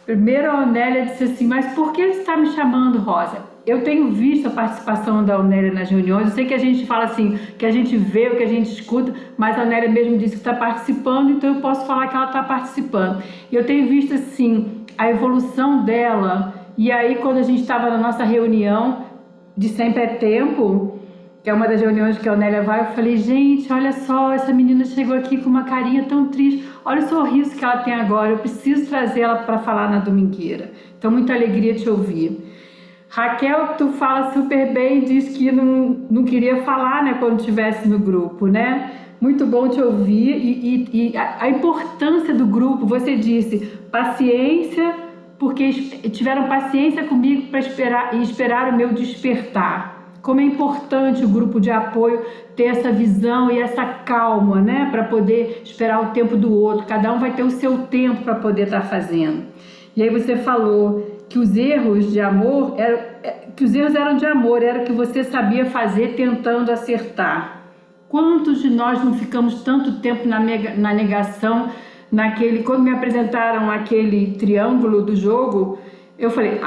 Speaker 3: Primeiro a Aunélia disse assim, mas por que você está me chamando, Rosa? Eu tenho visto a participação da Aunélia nas reuniões, eu sei que a gente fala assim, que a gente vê, o que a gente escuta, mas a Aunélia mesmo disse que está participando, então eu posso falar que ela está participando. E eu tenho visto, assim, a evolução dela, e aí quando a gente estava na nossa reunião de Sempre é Tempo, que é uma das reuniões que a Aunélia vai, eu falei, gente, olha só, essa menina chegou aqui com uma carinha tão triste, olha o sorriso que ela tem agora, eu preciso trazer ela para falar na domingueira. Então, muita alegria te ouvir. Raquel, tu fala super bem, diz que não queria falar, né, quando estivesse no grupo, né? Muito bom te ouvir e a importância do grupo, você disse, paciência, porque tiveram paciência comigo para esperar o meu despertar. Como é importante o grupo de apoio ter essa visão e essa calma, né, para poder esperar o tempo do outro. Cada um vai ter o seu tempo para poder estar fazendo. E aí você falou que os erros de amor eram de amor, era o que você sabia fazer tentando acertar. Quantos de nós não ficamos tanto tempo na negação, quando me apresentaram aquele triângulo do jogo, eu falei,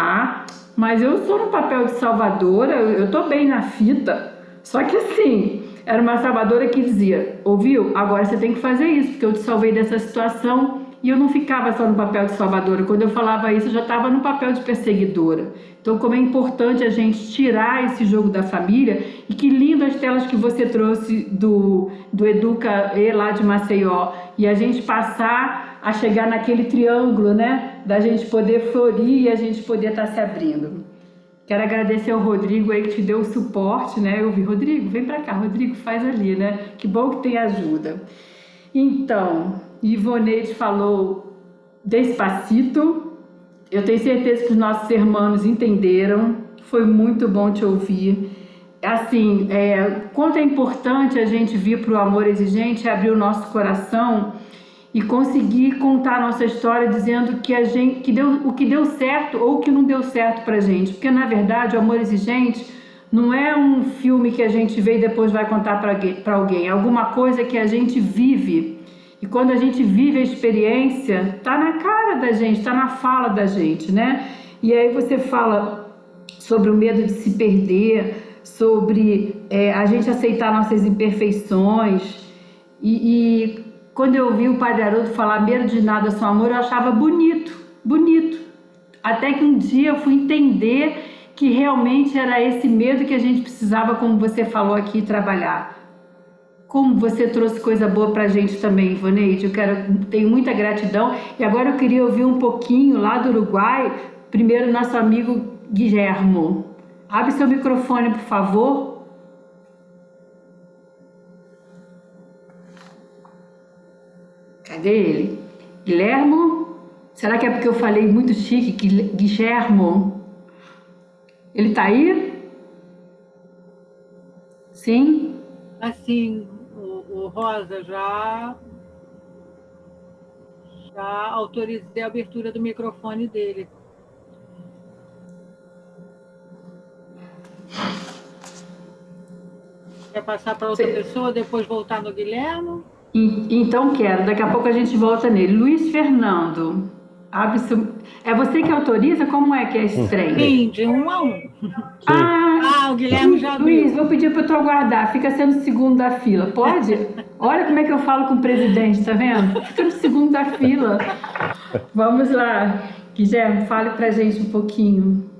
Speaker 3: mas eu sou no papel de salvadora, eu tô bem na fita. Só que assim, era uma salvadora que dizia, ouviu? Agora você tem que fazer isso, porque eu te salvei dessa situação. E eu não ficava só no papel de salvadora. Quando eu falava isso, eu já estava no papel de perseguidora. Então, como é importante a gente tirar esse jogo da família. E que lindo as telas que você trouxe do Educa E lá de Maceió. E a gente passar a chegar naquele triângulo, né? Da gente poder florir e a gente poder estar se abrindo. Quero agradecer ao Rodrigo aí que te deu o suporte, né? Eu vi, Rodrigo, vem pra cá. Rodrigo, faz ali, né? Que bom que tem ajuda. Então, Ivoneide falou despacito. Eu tenho certeza que os nossos irmãos entenderam. Foi muito bom te ouvir. Assim, quanto é importante a gente vir para o Amor Exigente, abrir o nosso coração e conseguir contar a nossa história dizendo que o que deu certo ou o que não deu certo para a gente. Porque, na verdade, o Amor Exigente não é um filme que a gente vê e depois vai contar para alguém. É alguma coisa que a gente vive. E quando a gente vive a experiência, tá na cara da gente, tá na fala da gente, né? E aí você fala sobre o medo de se perder, sobre a gente aceitar nossas imperfeições. E quando eu ouvi o Padre Haroldo falar medo de nada, só amor, eu achava bonito, bonito. Até que um dia eu fui entender que realmente era esse medo que a gente precisava, como você falou aqui, trabalhar. Como você trouxe coisa boa pra gente também, Ivoneide. Tenho muita gratidão. E agora eu queria ouvir um pouquinho lá do Uruguai, primeiro nosso amigo Guilhermo. Abre seu microfone, por favor. Cadê ele? Guilhermo? Será que é porque eu falei muito chique? Guilhermo? Ele tá aí? Sim?
Speaker 1: Assim, o Rosa, já autorizei a abertura do microfone dele. Quer passar para outra pessoa, depois voltar no Guilherme?
Speaker 3: Então quero, daqui a pouco a gente volta nele. Luiz Fernando, abre seu... É você que autoriza? Como é que é esse trem?
Speaker 1: Sim, de 1 a 1.
Speaker 3: O
Speaker 1: Guilherme já abriu.
Speaker 3: Luiz, vou pedir para tu aguardar, fica sendo o segundo da fila, pode? Olha como é que eu falo com o presidente, tá vendo? Fica no segundo da fila. Vamos lá, Guilherme, fale para a gente um pouquinho.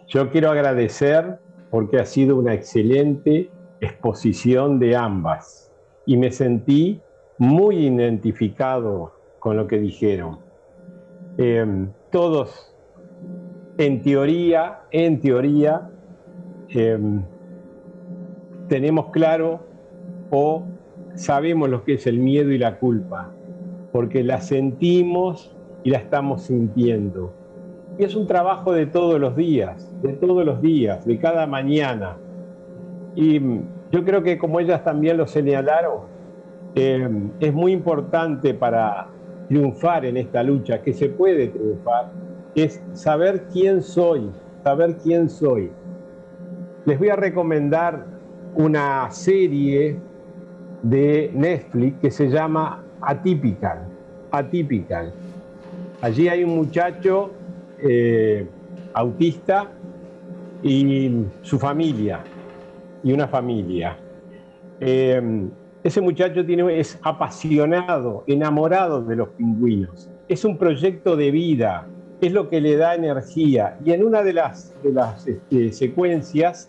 Speaker 7: Yo quiero agradecer porque ha sido una excelente exposición de ambas y me sentí muy identificado con lo que dijeron. Todos, en teoría, tenemos claro o sabemos lo que es el miedo y la culpa, porque la sentimos y la estamos sintiendo. Y es un trabajo de todos los días, de cada mañana. Y yo creo que, como ellas también lo señalaron, es muy importante para triunfar en esta lucha, que se puede triunfar, es saber quién soy. Les voy a recomendar una serie de Netflix que se llama Atypical. Allí hay un muchacho autista y su familia, y una familia. Ese muchacho es apasionado, enamorado de los pingüinos. Es un proyecto de vida, es lo que le da energía. Y en una de las secuencias,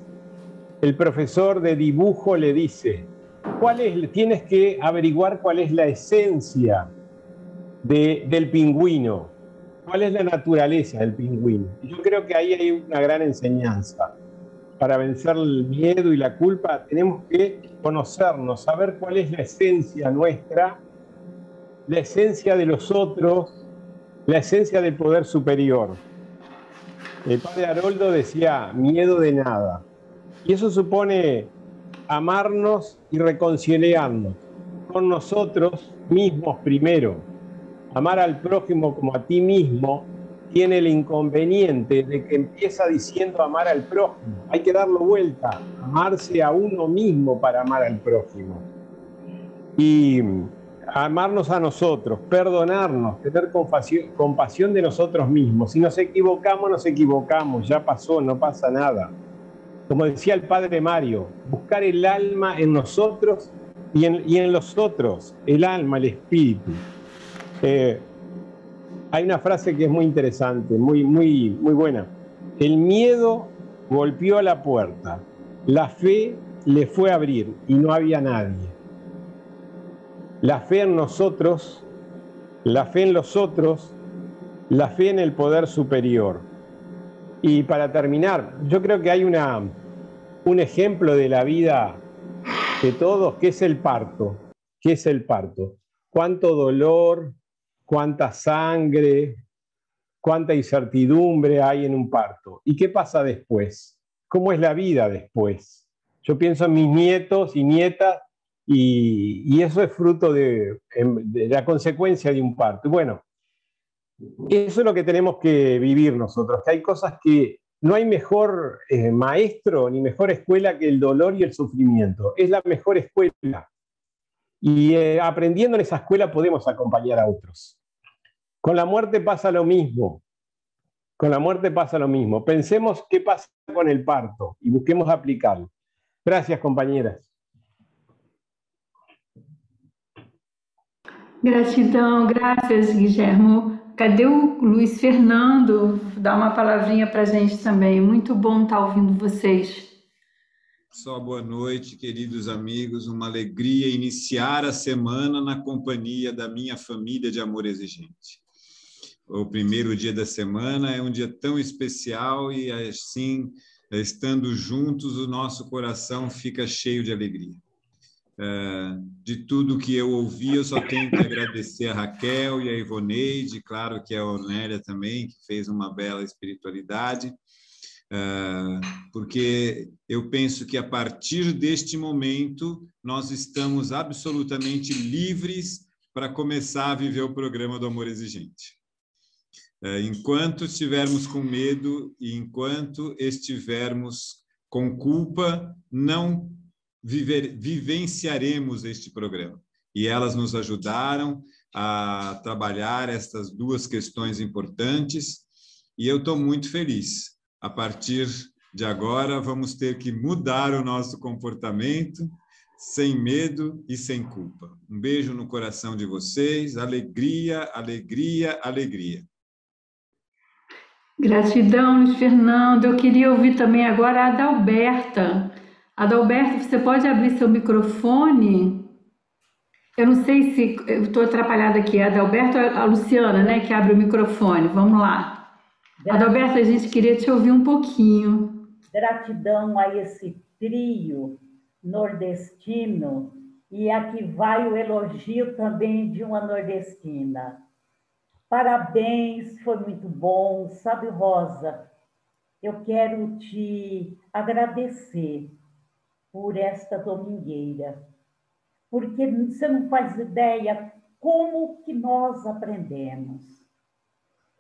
Speaker 7: el profesor de dibujo le dice, tienes que averiguar cuál es la esencia del pingüino. ¿Cuál es la naturaleza del pingüino? Yo creo que ahí hay una gran enseñanza. Para vencer el miedo y la culpa tenemos que conocernos, saber cuál es la esencia nuestra, la esencia de los otros, la esencia del poder superior. El padre Haroldo decía, miedo de nada. Y eso supone amarnos y reconciliarnos con nosotros mismos primero. Amar al prójimo como a ti mismo tiene el inconveniente de que empieza diciendo amar al prójimo. Hay que darlo vuelta, amarse a uno mismo para amar al prójimo. Y amarnos a nosotros, perdonarnos, tener compasión de nosotros mismos. Si nos equivocamos, ya pasó, no pasa nada. Como decía el padre Mario, buscar el alma en nosotros y en los otros, el alma, el espíritu. Hay una frase que es muy interesante, muy buena. El miedo golpeó a la puerta, la fe le fue a abrir y no había nadie. La fe en nosotros, la fe en los otros, la fe en el poder superior. Y para terminar, yo creo que hay un ejemplo de la vida de todos, que es el parto. ¿Qué es el parto? Cuánto dolor, cuánta sangre, cuánta incertidumbre hay en un parto. ¿Y qué pasa después? ¿Cómo es la vida después? Yo pienso en mis nietos y nietas y eso es fruto de la consecuencia de un parto. Y bueno, eso es lo que tenemos que vivir nosotros, que hay cosas que no hay mejor maestro ni mejor escuela que el dolor y el sufrimiento. Es la mejor escuela. Y aprendiendo en esa escuela podemos acompañar a otros. Con la muerte pasa lo mismo. Con la muerte pasa lo mismo. Pensemos qué pasa con el parto y busquemos aplicarlo. Gracias, compañeras.
Speaker 3: Gratidão, graças, Guilhermo. Cadê o Luiz Fernando? Dá uma palavrinha para a gente também. Muito bom estar ouvindo vocês.
Speaker 8: Só boa noite, queridos amigos. Uma alegria iniciar a semana na companhia da minha família de amor exigente. O primeiro dia da semana é um dia tão especial e, assim, estando juntos, o nosso coração fica cheio de alegria. De tudo que eu ouvi, eu só tenho que agradecer a Raquel e a Ivoneide, claro que a Ornélia também, que fez uma bela espiritualidade, porque eu penso que a partir deste momento nós estamos absolutamente livres para começar a viver o programa do Amor Exigente. Enquanto estivermos com medo e enquanto estivermos com culpa, não vivenciaremos este programa. E elas nos ajudaram a trabalhar estas duas questões importantes e eu estou muito feliz. A partir de agora, vamos ter que mudar o nosso comportamento sem medo e sem culpa. Um beijo no coração de vocês, alegria, alegria, alegria.
Speaker 3: Gratidão, Luiz Fernando. Eu queria ouvir também agora a Adalberta. Adalberto, você pode abrir seu microfone? Eu não sei se eu estou atrapalhada aqui. Adalberto é a Luciana, né, que abre o microfone. Vamos lá. Adalberto, a gente queria te ouvir um pouquinho.
Speaker 9: Gratidão a esse trio nordestino e aqui vai o elogio também de uma nordestina. Parabéns, foi muito bom. Sabe, Rosa, eu quero te agradecer por esta domingueira, porque você não faz ideia como que nós aprendemos.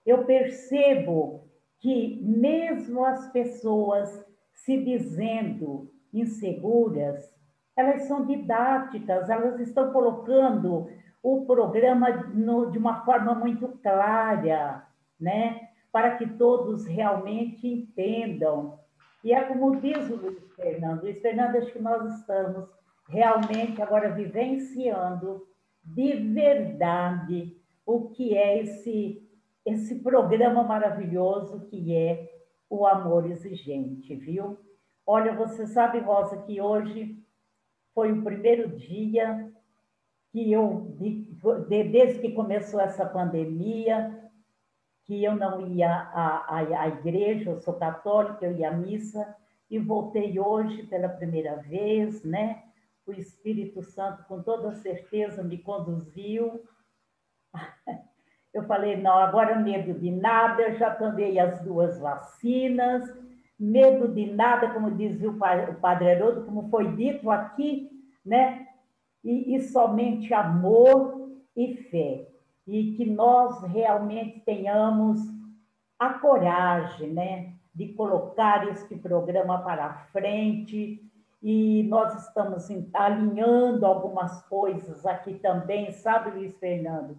Speaker 9: Eu percebo que mesmo as pessoas se dizendo inseguras, elas são didáticas, elas estão colocando o programa de uma forma muito clara, né? Para que todos realmente entendam. E é como diz o Luiz Fernando, acho que nós estamos realmente agora vivenciando de verdade o que é esse programa maravilhoso que é o Amor Exigente, viu? Olha, você sabe, Rosa, que hoje foi o primeiro dia que desde que começou essa pandemia, que eu não ia à igreja, eu sou católica, eu ia à missa, e voltei hoje pela primeira vez, né? O Espírito Santo, com toda certeza, me conduziu. Eu falei, não, agora medo de nada, eu já tomei as 2 vacinas, medo de nada, como dizia o Padre Haroldo, como foi dito aqui, né? E somente amor e fé. E que nós realmente tenhamos a coragem, né, de colocar este programa para frente. E nós estamos alinhando algumas coisas aqui também, sabe, Luiz Fernando?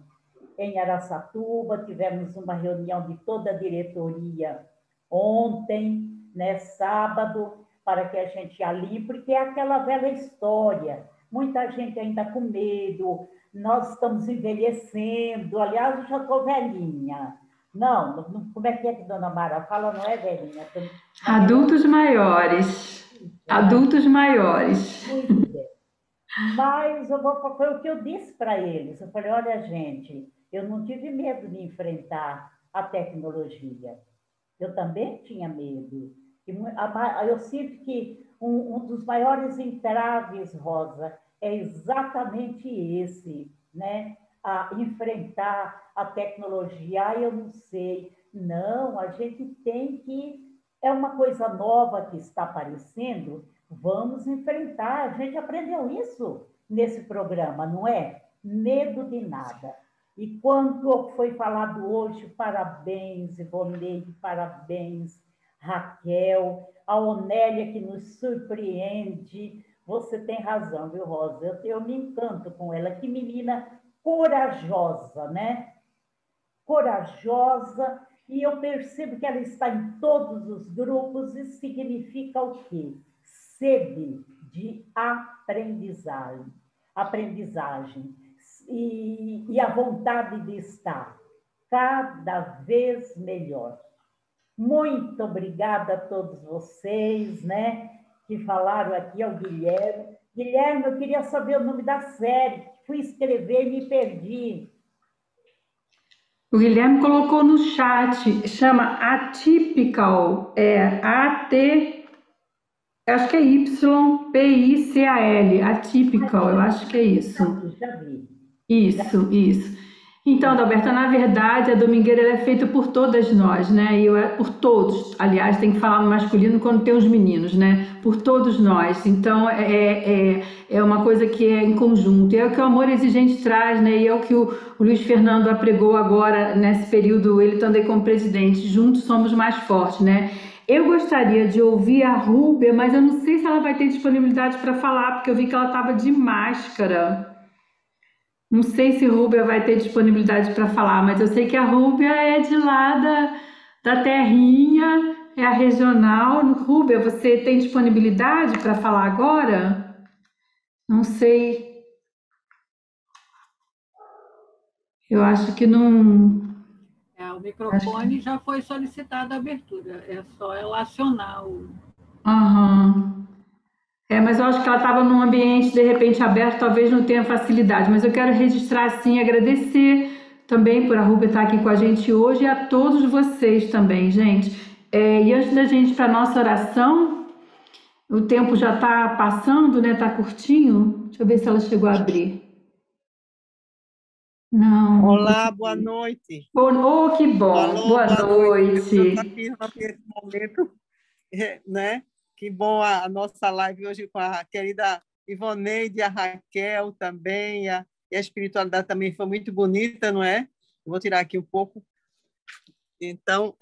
Speaker 9: Em Araçatuba, tivemos uma reunião de toda a diretoria ontem, né, sábado, para que a gente alinhe, porque é aquela velha história. Muita gente ainda com medo, nós estamos envelhecendo. Aliás, eu já estou velhinha. Não, como é que Dona Mara fala? Não é velhinha.
Speaker 3: Adultos maiores. Adultos maiores.
Speaker 9: Muito bem. Mas foi o que eu disse para eles. Eu falei, olha, gente, eu não tive medo de enfrentar a tecnologia. Eu também tinha medo. Eu sinto que um dos maiores entraves, Rosa, é exatamente esse, né? A enfrentar a tecnologia. Eu não sei, Não, a gente tem que... É uma coisa nova que está aparecendo, vamos enfrentar. A gente aprendeu isso nesse programa, não é? Medo de nada. E quando foi falado hoje, parabéns, Ivoneide, parabéns, Raquel, a Onélia que nos surpreende. Você tem razão, viu, Rosa? Eu me encanto com ela. Que menina corajosa, né? Corajosa. E eu percebo que ela está em todos os grupos. Isso significa o quê? Sede de aprendizagem. E a vontade de estar cada vez melhor. Muito obrigada a todos vocês, né, que falaram aqui, ao Guilherme. Guilherme, eu queria saber o nome da série. Fui escrever e me perdi.
Speaker 3: O Guilherme colocou no chat, chama Atypical, acho que é YPICAL, Atypical, eu acho que é isso.
Speaker 9: Já vi.
Speaker 3: Isso. Então, Adalberta, na verdade, a domingueira ela é feita por todas nós, né? Por todos, aliás, tem que falar no masculino quando tem os meninos, né? Por todos nós. Então, é uma coisa que é em conjunto. E é o que o Amor Exigente traz, né? E é o que o Luiz Fernando apregou agora, nesse período, ele também como presidente. Juntos somos mais fortes, né? Eu gostaria de ouvir a Rúbia, mas eu não sei se ela vai ter disponibilidade para falar, porque eu vi que ela estava de máscara. Não sei se Rúbia vai ter disponibilidade para falar, mas eu sei que a Rúbia é de lá da terrinha, é a regional. Rúbia, você tem disponibilidade para falar agora? Não sei. Eu acho que não...
Speaker 1: O microfone já foi solicitada a abertura, é só ela acionar o...
Speaker 3: Aham. Mas eu acho que ela estava num ambiente, de repente, aberto, talvez não tenha facilidade. Mas eu quero registrar, sim, agradecer também por a Rúbia estar aqui com a gente hoje e a todos vocês também, gente. E antes da gente ir para a nossa oração, o tempo já está passando, né? Está curtinho. Deixa eu ver se ela chegou a abrir. Não.
Speaker 10: Olá, boa noite.
Speaker 3: Oh, que bom.
Speaker 10: Alô,
Speaker 3: boa noite.
Speaker 10: Eu estou aqui nesse momento, né? Que bom a nossa live hoje com a querida Ivoneide, a Raquel também, e a espiritualidade também foi muito bonita, não é? Eu vou tirar aqui um pouco. Então,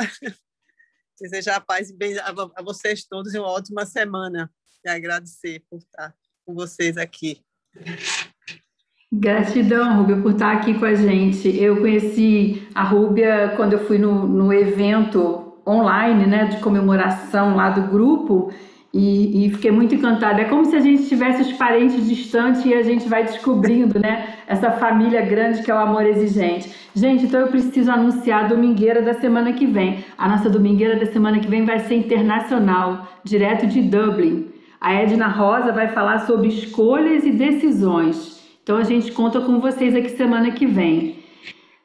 Speaker 10: desejar a paz e bem a vocês todos e uma ótima semana. E agradecer por estar com vocês aqui.
Speaker 3: Gratidão, Rúbia, por estar aqui com a gente. Eu conheci a Rúbia quando eu fui no evento online, né, de comemoração lá do grupo, e fiquei muito encantada. É como se a gente tivesse os parentes distantes e a gente vai descobrindo, né, essa família grande que é o Amor Exigente. Gente, então eu preciso anunciar a domingueira da semana que vem. A nossa domingueira da semana que vem vai ser internacional, direto de Dublin. A Edna Rosa vai falar sobre escolhas e decisões. Então a gente conta com vocês aqui semana que vem.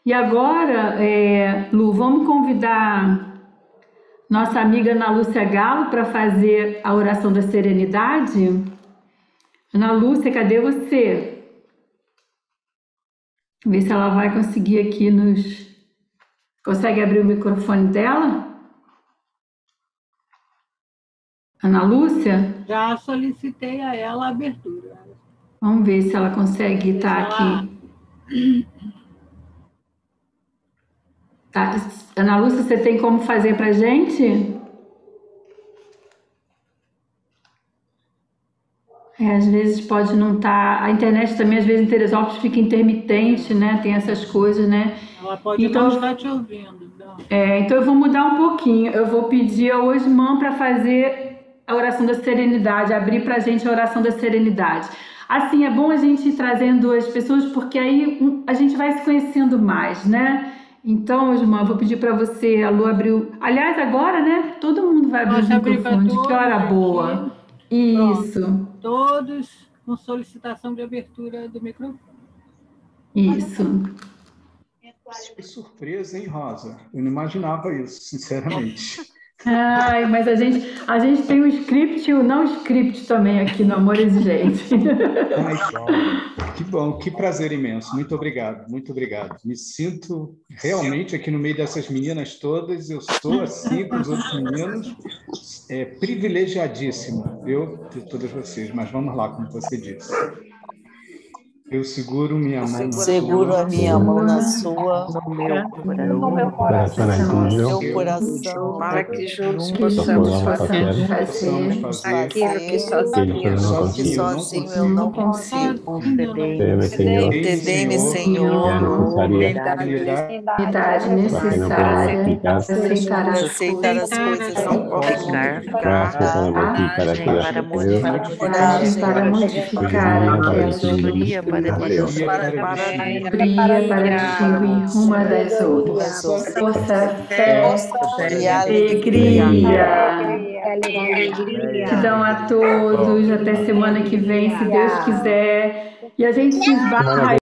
Speaker 3: E agora, Lu, vamos convidar nossa amiga Ana Lúcia Galo para fazer a oração da serenidade. Ana Lúcia, cadê você? Ver se ela vai conseguir aqui nos... Consegue abrir o microfone dela? Ana Lúcia?
Speaker 1: Já solicitei a ela a abertura.
Speaker 3: Vamos ver se ela consegue estar aqui. Tá. Ana Lúcia, você tem como fazer para a gente? Às vezes pode não estar... A internet também, às vezes, em Teresópolis fica intermitente, né? Tem essas coisas, né?
Speaker 1: Ela pode não estar te ouvindo. Não.
Speaker 3: Então eu vou mudar um pouquinho. Eu vou pedir ao Osman para fazer a oração da serenidade, abrir para a gente a oração da serenidade. Assim, é bom a gente ir trazendo as pessoas, porque aí a gente vai se conhecendo mais, né? Então, Osman, vou pedir para você, a Lu abriu... Aliás, agora, né? Todo mundo vai abrir o microfone. Que hora boa. Isso.
Speaker 1: Pronto. Todos com solicitação de abertura do microfone.
Speaker 3: Isso.
Speaker 6: Que surpresa, hein, Rosa? Eu não imaginava isso, sinceramente.
Speaker 3: Ai, mas a gente tem o script e o não script também aqui no Amor Exigente.
Speaker 11: Ai, que bom, que prazer imenso. Muito obrigado, muito obrigado. Me sinto realmente aqui no meio dessas meninas todas, eu sou assim com os outros meninos, privilegiadíssimo, eu de todas vocês, mas vamos lá, como você disse. Eu seguro minha mão na sua.
Speaker 12: Seguro a minha mão na sua.
Speaker 2: No meu coração.
Speaker 12: Meu coração.
Speaker 13: Para que juntos possamos fazer aquilo que sozinho eu não consigo.
Speaker 12: Concedei-me, Senhor,
Speaker 3: a unidade necessária para aceitar as coisas para modificar aquela fria para distinguir uma das outras. Força, fé e alegria. Gratidão a todos. Até semana que vem, se Deus quiser. E a gente se esbarra